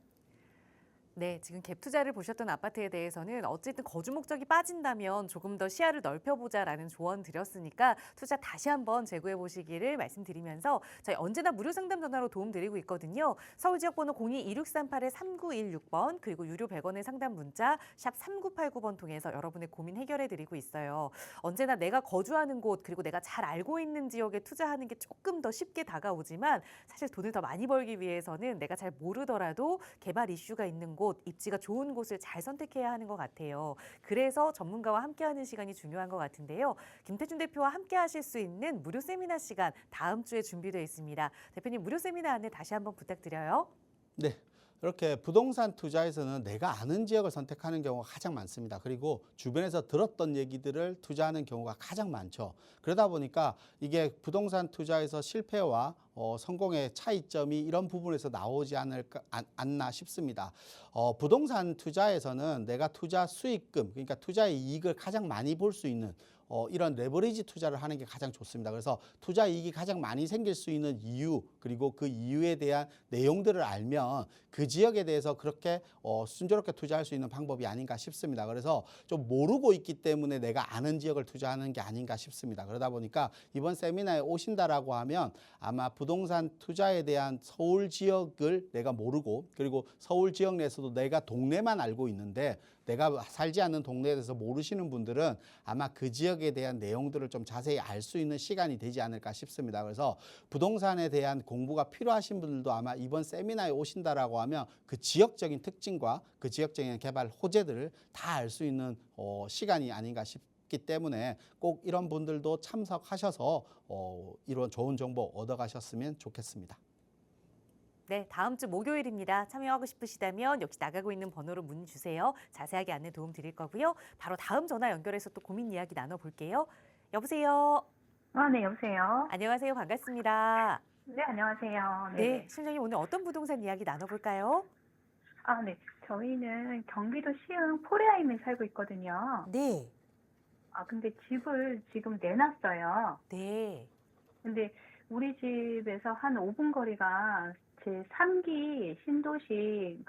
네, 지금 갭 투자를 보셨던 아파트에 대해서는 어쨌든 거주 목적이 빠진다면 조금 더 시야를 넓혀보자라는 조언 드렸으니까 투자 다시 한번 재고해 보시기를 말씀드리면서 저희 언제나 무료 상담 전화로 도움드리고 있거든요. 서울 지역번호 02-2638-3916번 그리고 유료 100원의 상담 문자 샵 3989번 통해서 여러분의 고민 해결해 드리고 있어요. 언제나 내가 거주하는 곳 그리고 내가 잘 알고 있는 지역에 투자하는 게 조금 더 쉽게 다가오지만 사실 돈을 더 많이 벌기 위해서는 내가 잘 모르더라도 개발 이슈가 있는 곳 입지가 좋은 곳을 잘 선택해야 하는 것 같아요. 그래서 전문가와 함께하는 시간이 중요한 것 같은데요. 김태준 대표와 함께 하실 수 있는 무료 세미나 시간 다음 주에 준비되어 있습니다. 대표님 무료 세미나 안내 다시 한번 부탁드려요. 네. 이렇게 부동산 투자에서는 내가 아는 지역을 선택하는 경우가 가장 많습니다. 그리고 주변에서 들었던 얘기들을 투자하는 경우가 가장 많죠. 그러다 보니까 이게 부동산 투자에서 실패와 성공의 차이점이 이런 부분에서 나오지 않나 싶습니다. 부동산 투자에서는 내가 투자 수익금, 그러니까 투자의 이익을 가장 많이 볼 수 있는 이런 레버리지 투자를 하는 게 가장 좋습니다. 그래서 투자 이익이 가장 많이 생길 수 있는 이유 그리고 그 이유에 대한 내용들을 알면 그 지역에 대해서 그렇게 순조롭게 투자할 수 있는 방법이 아닌가 싶습니다. 그래서 좀 모르고 있기 때문에 내가 아는 지역을 투자하는 게 아닌가 싶습니다. 그러다 보니까 이번 세미나에 오신다라고 하면 아마 부동산 투자에 대한 서울 지역을 내가 모르고 그리고 서울 지역 내에서도 내가 동네만 알고 있는데 내가 살지 않는 동네에 대해서 모르시는 분들은 아마 그 지역에 대한 내용들을 좀 자세히 알 수 있는 시간이 되지 않을까 싶습니다. 그래서 부동산에 대한 공부가 필요하신 분들도 아마 이번 세미나에 오신다라고 하면 그 지역적인 특징과 그 지역적인 개발 호재들을 다 알 수 있는 시간이 아닌가 싶기 때문에 꼭 이런 분들도 참석하셔서 이런 좋은 정보 얻어가셨으면 좋겠습니다. 네, 다음 주 목요일입니다. 참여하고 싶으시다면 역시 나가고 있는 번호로 문의 주세요. 자세하게 안내 도움 드릴 거고요. 바로 다음 전화 연결해서 또 고민 이야기 나눠볼게요. 여보세요. 네, 여보세요. 안녕하세요. 반갑습니다. 네, 안녕하세요. 네, 실장님 오늘 어떤 부동산 이야기 나눠볼까요? 네. 저희는 경기도 시흥 포레아임에 살고 있거든요. 네, 근데 집을 지금 내놨어요. 네, 근데 우리 집에서 한 5분 거리가 제 3기 신도시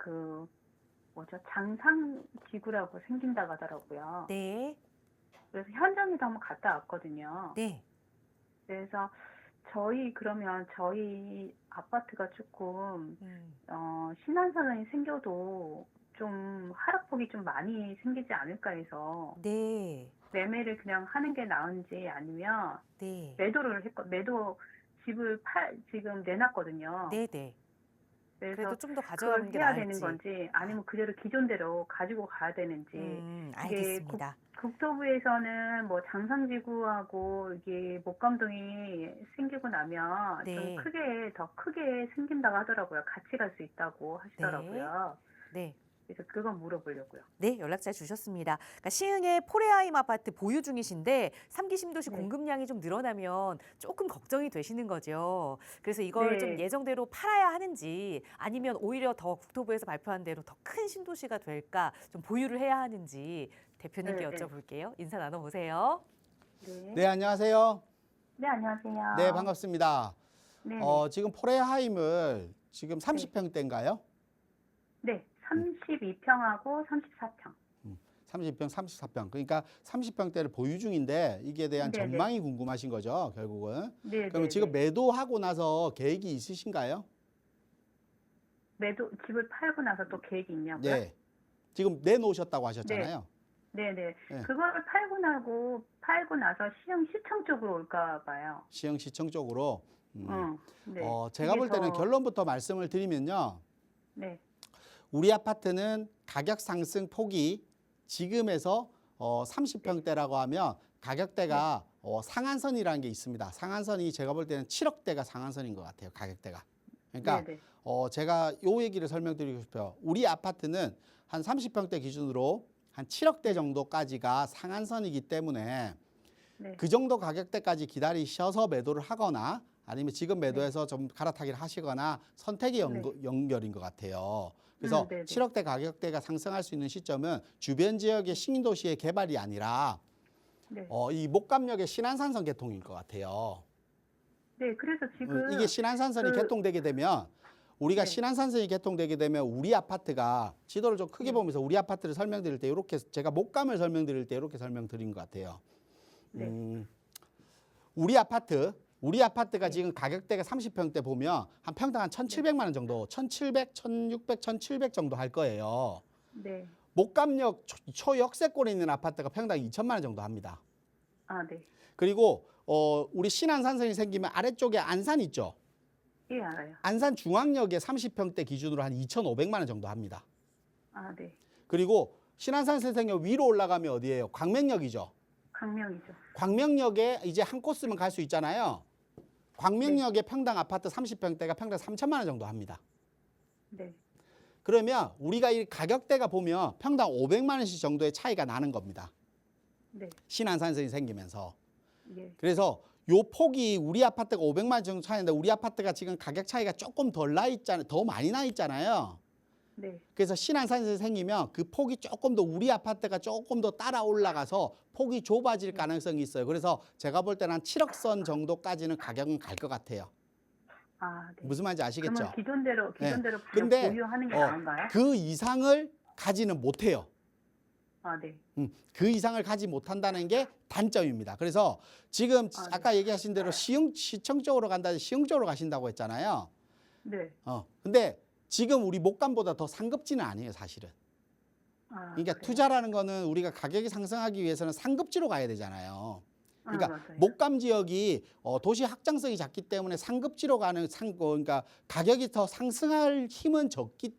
장상지구라고 생긴다고 하더라고요. 네, 그래서 현장에도 한번 갔다 왔거든요. 네. 그래서 그러면 저희 아파트가 조금 신한선언이 생겨도 좀 하락폭이 좀 많이 생기지 않을까 해서 네, 매매를 그냥 하는 게 나은지 아니면 네, 매도 집을 지금 내놨거든요. 네, 네. 그래서 그래도 좀 더 그걸 가져가는 게 해야 나을지. 되는 건지 아니면 그대로 기존대로 가지고 가야 되는지. 알겠습니다. 국토부에서는 뭐 장상지구하고 이게 목감동이 생기고 나면 네. 좀 더 크게 생긴다고 하더라고요. 같이 갈 수 있다고 하시더라고요. 네. 그래서 그건 물어보려고요. 네, 연락처 주셨습니다. 그러니까 시흥의 포레아임 아파트 보유 중이신데 3기 신도시 네. 공급량이 좀 늘어나면 조금 걱정이 되시는 거죠. 그래서 이걸 네. 좀 예정대로 팔아야 하는지 아니면 오히려 더 국토부에서 발표한 대로 더 큰 신도시가 될까 좀 보유를 해야 하는지 대표님께 네, 네. 여쭤볼게요. 인사 나눠보세요. 네. 네, 안녕하세요. 네, 안녕하세요. 네, 반갑습니다. 네. 지금 포레하임을 지금 30평대인가요? 네, 32평하고 34평. 30평, 34평. 그러니까 30평대를 보유 중인데 이게 대한 네네. 전망이 궁금하신 거죠, 결국은. 네, 그러면 지금 매도하고 나서 계획이 있으신가요? 집을 팔고 나서 또 계획이 있냐고요? 네. 지금 내놓으셨다고 하셨잖아요. 네네. 네. 그거를 팔고 나서 시청 쪽으로 올까 봐요. 시흥시청 쪽으로. 네. 제가 볼 때는 그래서- 결론부터 말씀을 드리면요. 네. 우리 아파트는 가격 상승 폭이 지금에서 30평대라고 하면 가격대가 상한선이라는 게 있습니다. 상한선이 제가 볼 때는 7억대가 상한선인 것 같아요. 가격대가. 그러니까 네네. 제가 요 얘기를 설명드리고 싶어요. 우리 아파트는 한 30평대 기준으로 한 7억대 정도까지가 상한선이기 때문에 네. 그 정도 가격대까지 기다리셔서 매도를 하거나 아니면 지금 매도해서 좀 갈아타기를 하시거나 선택의 연결인 것 같아요. 그래서 네네. 7억대 가격대가 상승할 수 있는 시점은 주변 지역의 신도시의 개발이 아니라 네. 이 목감역의 신안산선 개통일 것 같아요. 네, 그래서 지금 이게 신안산선이 개통되게 되면 우리가 네. 신안산선이 개통되게 되면 우리 아파트가 지도를 좀 크게 보면서 우리 아파트를 설명드릴 때 이렇게 제가 목감을 설명드릴 때 이렇게 설명드린 것 같아요. 네. 우리 아파트가 지금 가격대가 30평대 보면 한 평당 한 1,700만 원 정도, 1,700, 1,600, 1,700 정도 할 거예요. 네. 목감역 초역세권에 있는 아파트가 평당 2천만 원 정도 합니다. 아, 네. 그리고 우리 신안산선이 생기면 아래쪽에 안산 있죠. 예, 알아요. 안산 중앙역에 30평대 기준으로 한 2,500만 원 정도 합니다. 아, 네. 그리고 신안산선 생겨 위로 올라가면 어디예요? 광명역이죠. 강명이죠. 광명역에 이제 한 코스면 갈 수 있잖아요. 광명역의 평당 아파트 30평대가 평당 3천만 원 정도 합니다. 네. 그러면 우리가 이 가격대가 보면 평당 500만 원씩 정도의 차이가 나는 겁니다. 네. 신안산선이 생기면서. 예. 그래서 요 폭이 우리 아파트가 500만 원 정도 차이인데 우리 아파트가 지금 가격 차이가 조금 덜 나 있잖아요. 더 많이 나 있잖아요. 네. 그래서 신안산선이 생기면 그 폭이 조금 더 우리 아파트가 조금 더 따라 올라가서 폭이 좁아질 가능성이 있어요. 그래서 제가 볼 때는 한 7억 선 정도까지는 가격은 갈 것 같아요. 아, 네. 무슨 말인지 아시겠죠? 그러면 기존대로 근데 보유하는 게 나은가요? 그 이상을 가지는 못해요. 아, 네. 그 이상을 가지 못한다는 게 단점입니다. 그래서 지금 아, 네. 아까 얘기하신 대로 시청 쪽으로 간다든지 시흥 쪽으로 가신다고 했잖아요. 네. 근데 지금 우리 목감보다 더 상급지는 아니에요, 사실은. 아, 그러니까 그래요? 투자라는 거는 우리가 가격이 상승하기 위해서는 상급지로 가야 되잖아요. 그러니까 맞아요. 목감 지역이 도시 확장성이 작기 때문에 상급지로 가는 그러니까 가격이 더 상승할 힘은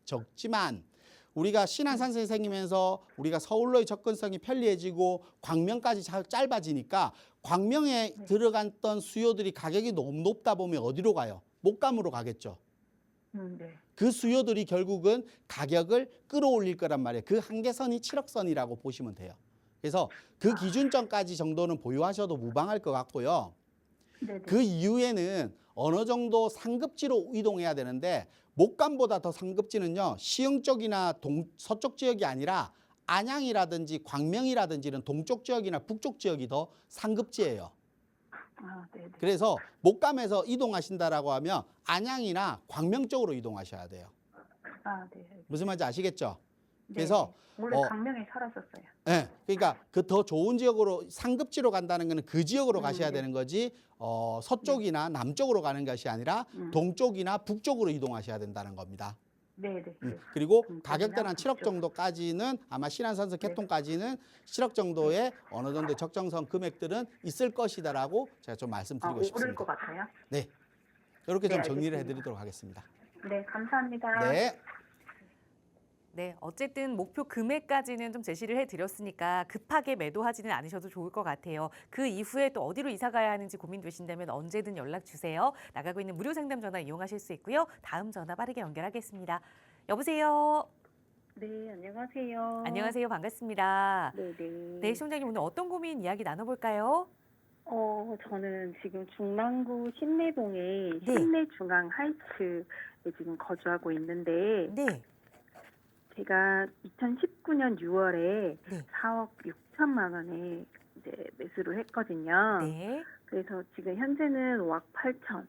적지만 우리가 신안산선이 생기면서 우리가 서울로의 접근성이 편리해지고 광명까지 짧아지니까 광명에 들어갔던 수요들이 가격이 너무 높다 보면 어디로 가요? 목감으로 가겠죠. 네. 그 수요들이 결국은 가격을 끌어올릴 거란 말이에요. 그 한계선이 7억선이라고 보시면 돼요. 그래서 그 기준점까지 정도는 보유하셔도 무방할 것 같고요. 네. 그 이후에는 어느 정도 상급지로 이동해야 되는데 목감보다 더 상급지는요. 시흥 쪽이나 서쪽 지역이 아니라 안양이라든지 광명이라든지는 동쪽 지역이나 북쪽 지역이 더 상급지예요. 아, 네. 그래서 목감에서 이동하신다라고 하면 안양이나 광명 쪽으로 이동하셔야 돼요. 아, 네. 무슨 말인지 아시겠죠? 네. 그래서 원래 강명에 살았었어요. 네, 그러니까 그 더 좋은 지역으로 상급지로 간다는 거는 그 지역으로 가셔야 되는 거지 서쪽이나 남쪽으로 가는 것이 아니라 동쪽이나 북쪽으로 이동하셔야 된다는 겁니다. 네, 네. 그리고 동쪽이나 가격대는 한 7억 북쪽. 정도까지는 아마 신안산선 개통까지는 7억 정도의 어느 정도 적정선 금액들은 있을 것이다라고 제가 좀 말씀드리고 오를 싶습니다. 것 같아요. 네, 이렇게 좀 네, 정리를 알겠습니다. 해드리도록 하겠습니다. 네, 감사합니다. 네. 네, 어쨌든 목표 금액까지는 좀 제시를 해드렸으니까 급하게 매도하지는 않으셔도 좋을 것 같아요. 그 이후에 또 어디로 이사 가야 하는지 고민되신다면 언제든 연락 주세요. 나가고 있는 무료 상담 전화 이용하실 수 있고요. 다음 전화 빠르게 연결하겠습니다. 여보세요. 네, 안녕하세요. 안녕하세요. 반갑습니다. 네네. 네, 시청자님 오늘 어떤 고민 이야기 나눠볼까요? 저는 지금 중랑구 신내동의 네. 신내중앙 하이츠에 지금 거주하고 있는데, 네. 제가 2019년 6월에 네. 4억 6천만 원에 이제 매수를 했거든요. 네. 그래서 지금 현재는 5억 8천,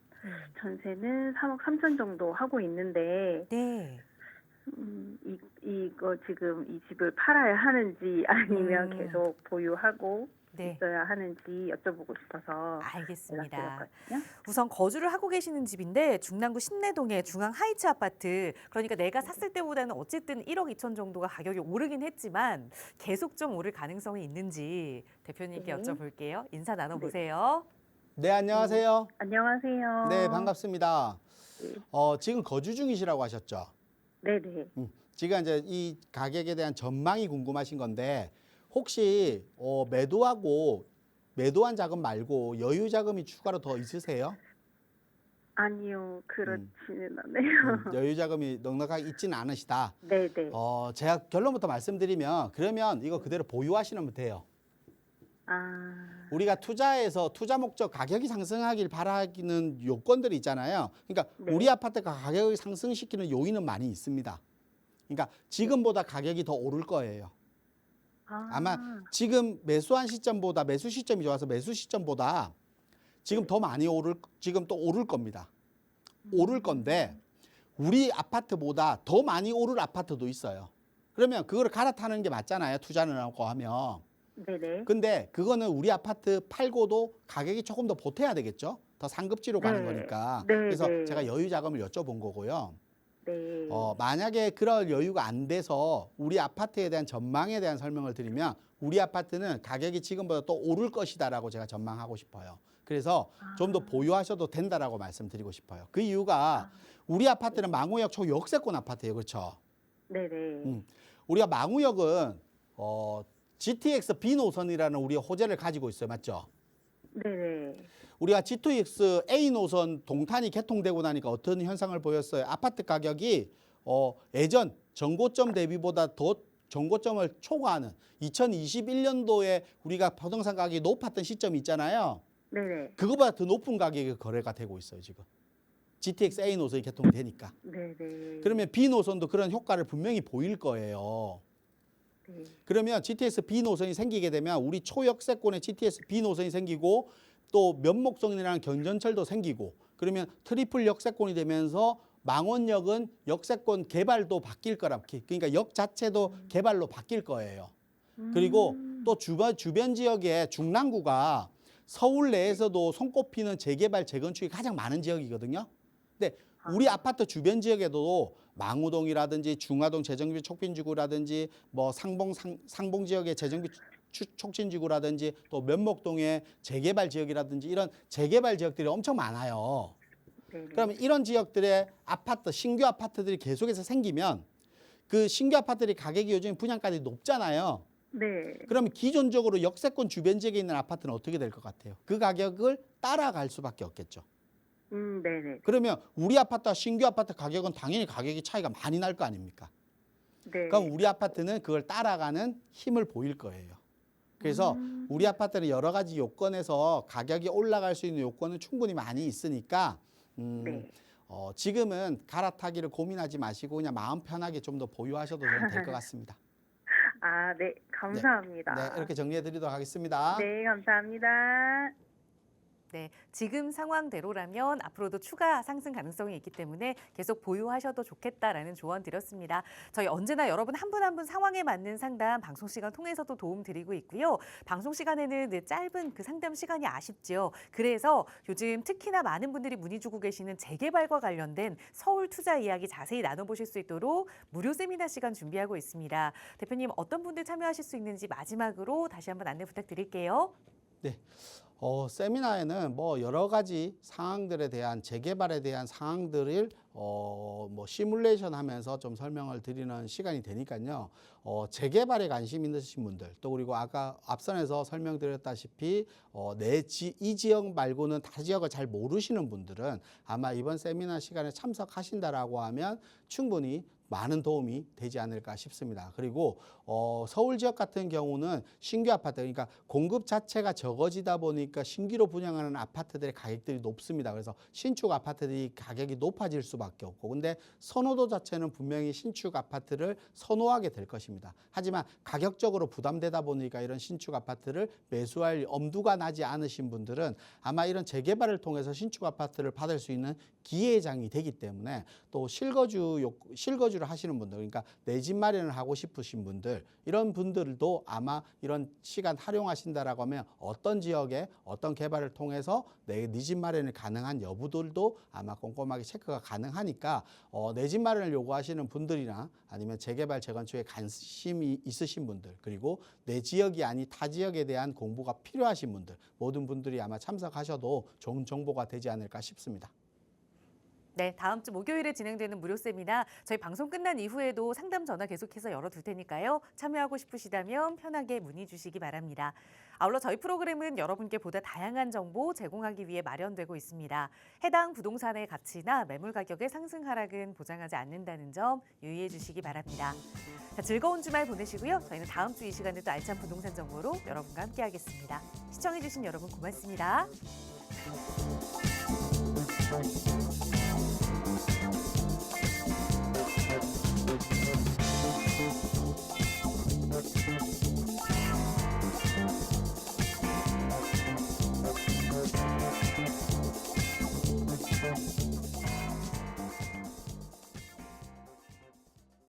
전세는 3억 3천 정도 하고 있는데, 네. 이거 지금 이 집을 팔아야 하는지 아니면 계속 보유하고 네. 있어야 하는지 여쭤보고 싶어서 알겠습니다. 연락드렸거든요. 우선 거주를 하고 계시는 집인데 중랑구 신내동의 중앙 하이츠 아파트. 그러니까 내가 샀을 때보다는 어쨌든 1억 2천 정도가 가격이 오르긴 했지만 계속 좀 오를 가능성이 있는지 대표님께 네. 여쭤볼게요. 인사 나눠보세요. 네, 안녕하세요. 안녕하세요. 네, 반갑습니다. 네. 지금 거주 중이시라고 하셨죠? 네네. 지금 이제 이 가격에 대한 전망이 궁금하신 건데 혹시 매도한 자금 말고 여유 자금이 추가로 더 있으세요? 아니요, 그렇지는 않아요. 여유 자금이 넉넉하게 있지는 않으시다. 네네. 제가 결론부터 말씀드리면 그러면 이거 그대로 보유하시면 돼요. 아, 우리가 투자해서 투자 목적 가격이 상승하길 바라는 요건들이 있잖아요. 그러니까 네. 우리 아파트가 가격을 상승시키는 요인은 많이 있습니다. 그러니까 지금보다 가격이 더 오를 거예요. 아마 지금 매수한 시점보다 매수 시점이 좋아서 매수 시점보다 지금 더 많이 지금 또 오를 겁니다. 오를 건데 우리 아파트보다 더 많이 오를 아파트도 있어요. 그러면 그거를 갈아타는 게 맞잖아요. 투자를 하고 하면. 네네. 근데 그거는 우리 아파트 팔고도 가격이 조금 더 보태야 되겠죠. 더 상급지로 가는 네. 거니까. 네, 그래서 네. 제가 여유 자금을 여쭤본 거고요. 네. 만약에 그럴 여유가 안 돼서 우리 아파트에 대한 전망에 대한 설명을 드리면 우리 아파트는 가격이 지금보다 또 오를 것이다라고 제가 전망하고 싶어요. 그래서 좀 더 보유하셔도 된다라고 말씀드리고 싶어요. 그 이유가 우리 아파트는 망우역 초역세권 아파트예요. 그렇죠? 네네. 우리가 망우역은 GTX B 노선이라는 우리 호재를 가지고 있어요. 맞죠? 네네. 우리가 GTX A 노선 동탄이 개통되고 나니까 어떤 현상을 보였어요? 아파트 가격이 예전 정고점 대비보다 더 정고점을 초과하는 2021년도에 우리가 부동산 가격이 높았던 시점이 있잖아요. 네네. 그거보다 더 높은 가격에 거래가 되고 있어요. 지금. GTX A 노선이 개통되니까. 네네. 그러면 B 노선도 그런 효과를 분명히 보일 거예요. 네. 그러면 GTX B 노선이 생기게 되면 우리 초역세권에 GTX B 노선이 생기고 또 면목동이라는 경전철도 생기고 그러면 트리플 역세권이 되면서 망원역은 역세권 개발도 바뀔 거라 그러니까 역 자체도 개발로 바뀔 거예요. 그리고 또 주변 지역의 중랑구가 서울 내에서도 손꼽히는 재개발 재건축이 가장 많은 지역이거든요. 근데 우리 아파트 주변 지역에도 망우동이라든지 중화동 재정비 촉진지구라든지 뭐 상봉 지역의 재정비 촉진지구라든지 또 면목동의 재개발 지역이라든지 이런 재개발 지역들이 엄청 많아요. 네네. 그러면 이런 지역들의 아파트, 신규 아파트들이 계속해서 생기면 그 신규 아파트들이 가격이 요즘 분양가들이 높잖아요. 네. 그러면 기존적으로 역세권 주변 지역에 있는 아파트는 어떻게 될 것 같아요? 그 가격을 따라갈 수밖에 없겠죠. 네네. 그러면 우리 아파트와 신규 아파트 가격은 당연히 가격이 차이가 많이 날 거 아닙니까? 네. 그럼 우리 아파트는 그걸 따라가는 힘을 보일 거예요. 그래서 우리 아파트는 여러 가지 요건에서 가격이 올라갈 수 있는 요건은 충분히 많이 있으니까 네. 지금은 갈아타기를 고민하지 마시고 그냥 마음 편하게 좀 더 보유하셔도 될 것 같습니다. 아, 네. 감사합니다. 네, 이렇게 정리해 드리도록 하겠습니다. 네, 감사합니다. 네, 지금 상황대로라면 앞으로도 추가 상승 가능성이 있기 때문에 계속 보유하셔도 좋겠다라는 조언 드렸습니다. 저희 언제나 여러분 한 분 한 분 상황에 맞는 상담 방송 시간 통해서도 도움 드리고 있고요. 방송 시간에는 짧은 그 상담 시간이 아쉽죠. 그래서 요즘 특히나 많은 분들이 문의 주고 계시는 재개발과 관련된 서울 투자 이야기 자세히 나눠보실 수 있도록 무료 세미나 시간 준비하고 있습니다. 대표님 어떤 분들 참여하실 수 있는지 마지막으로 다시 한번 안내 부탁드릴게요. 네. 세미나에는 뭐 여러 가지 상황들에 대한 재개발에 대한 상황들을 뭐 시뮬레이션 하면서 좀 설명을 드리는 시간이 되니까요. 재개발에 관심 있으신 분들 또 그리고 아까 앞선에서 설명드렸다시피 이 지역 말고는 타 지역을 잘 모르시는 분들은 아마 이번 세미나 시간에 참석하신다라고 하면 충분히 많은 도움이 되지 않을까 싶습니다. 그리고 서울 지역 같은 경우는 신규 아파트, 그러니까 공급 자체가 적어지다 보니까 신규로 분양하는 아파트들의 가격들이 높습니다. 그래서 신축 아파트들이 가격이 높아질 수밖에 없고, 근데 선호도 자체는 분명히 신축 아파트를 선호하게 될 것입니다. 하지만 가격적으로 부담되다 보니까 이런 신축 아파트를 매수할 엄두가 나지 않으신 분들은 아마 이런 재개발을 통해서 신축 아파트를 받을 수 있는 기회장이 되기 때문에 또 실거주를 하시는 분들, 그러니까 내 집 마련을 하고 싶으신 분들, 이런 분들도 아마 이런 시간 활용하신다라고 하면 어떤 지역에 어떤 개발을 통해서 네 집 마련이 가능한 여부들도 아마 꼼꼼하게 체크가 가능하니까 내 집 마련을 요구하시는 분들이나 아니면 재개발 재건축에 관심이 있으신 분들, 그리고 내 지역이 아닌 타 지역에 대한 공부가 필요하신 분들, 모든 분들이 아마 참석하셔도 좋은 정보가 되지 않을까 싶습니다. 네, 다음 주 목요일에 진행되는 무료 세미나 저희 방송 끝난 이후에도 상담 전화 계속해서 열어둘 테니까요. 참여하고 싶으시다면 편하게 문의 주시기 바랍니다. 아울러 저희 프로그램은 여러분께 보다 다양한 정보 제공하기 위해 마련되고 있습니다. 해당 부동산의 가치나 매물 가격의 상승 하락은 보장하지 않는다는 점 유의해 주시기 바랍니다. 자, 즐거운 주말 보내시고요. 저희는 다음 주 이 시간에 또 알찬 부동산 정보로 여러분과 함께하겠습니다. 시청해 주신 여러분 고맙습니다.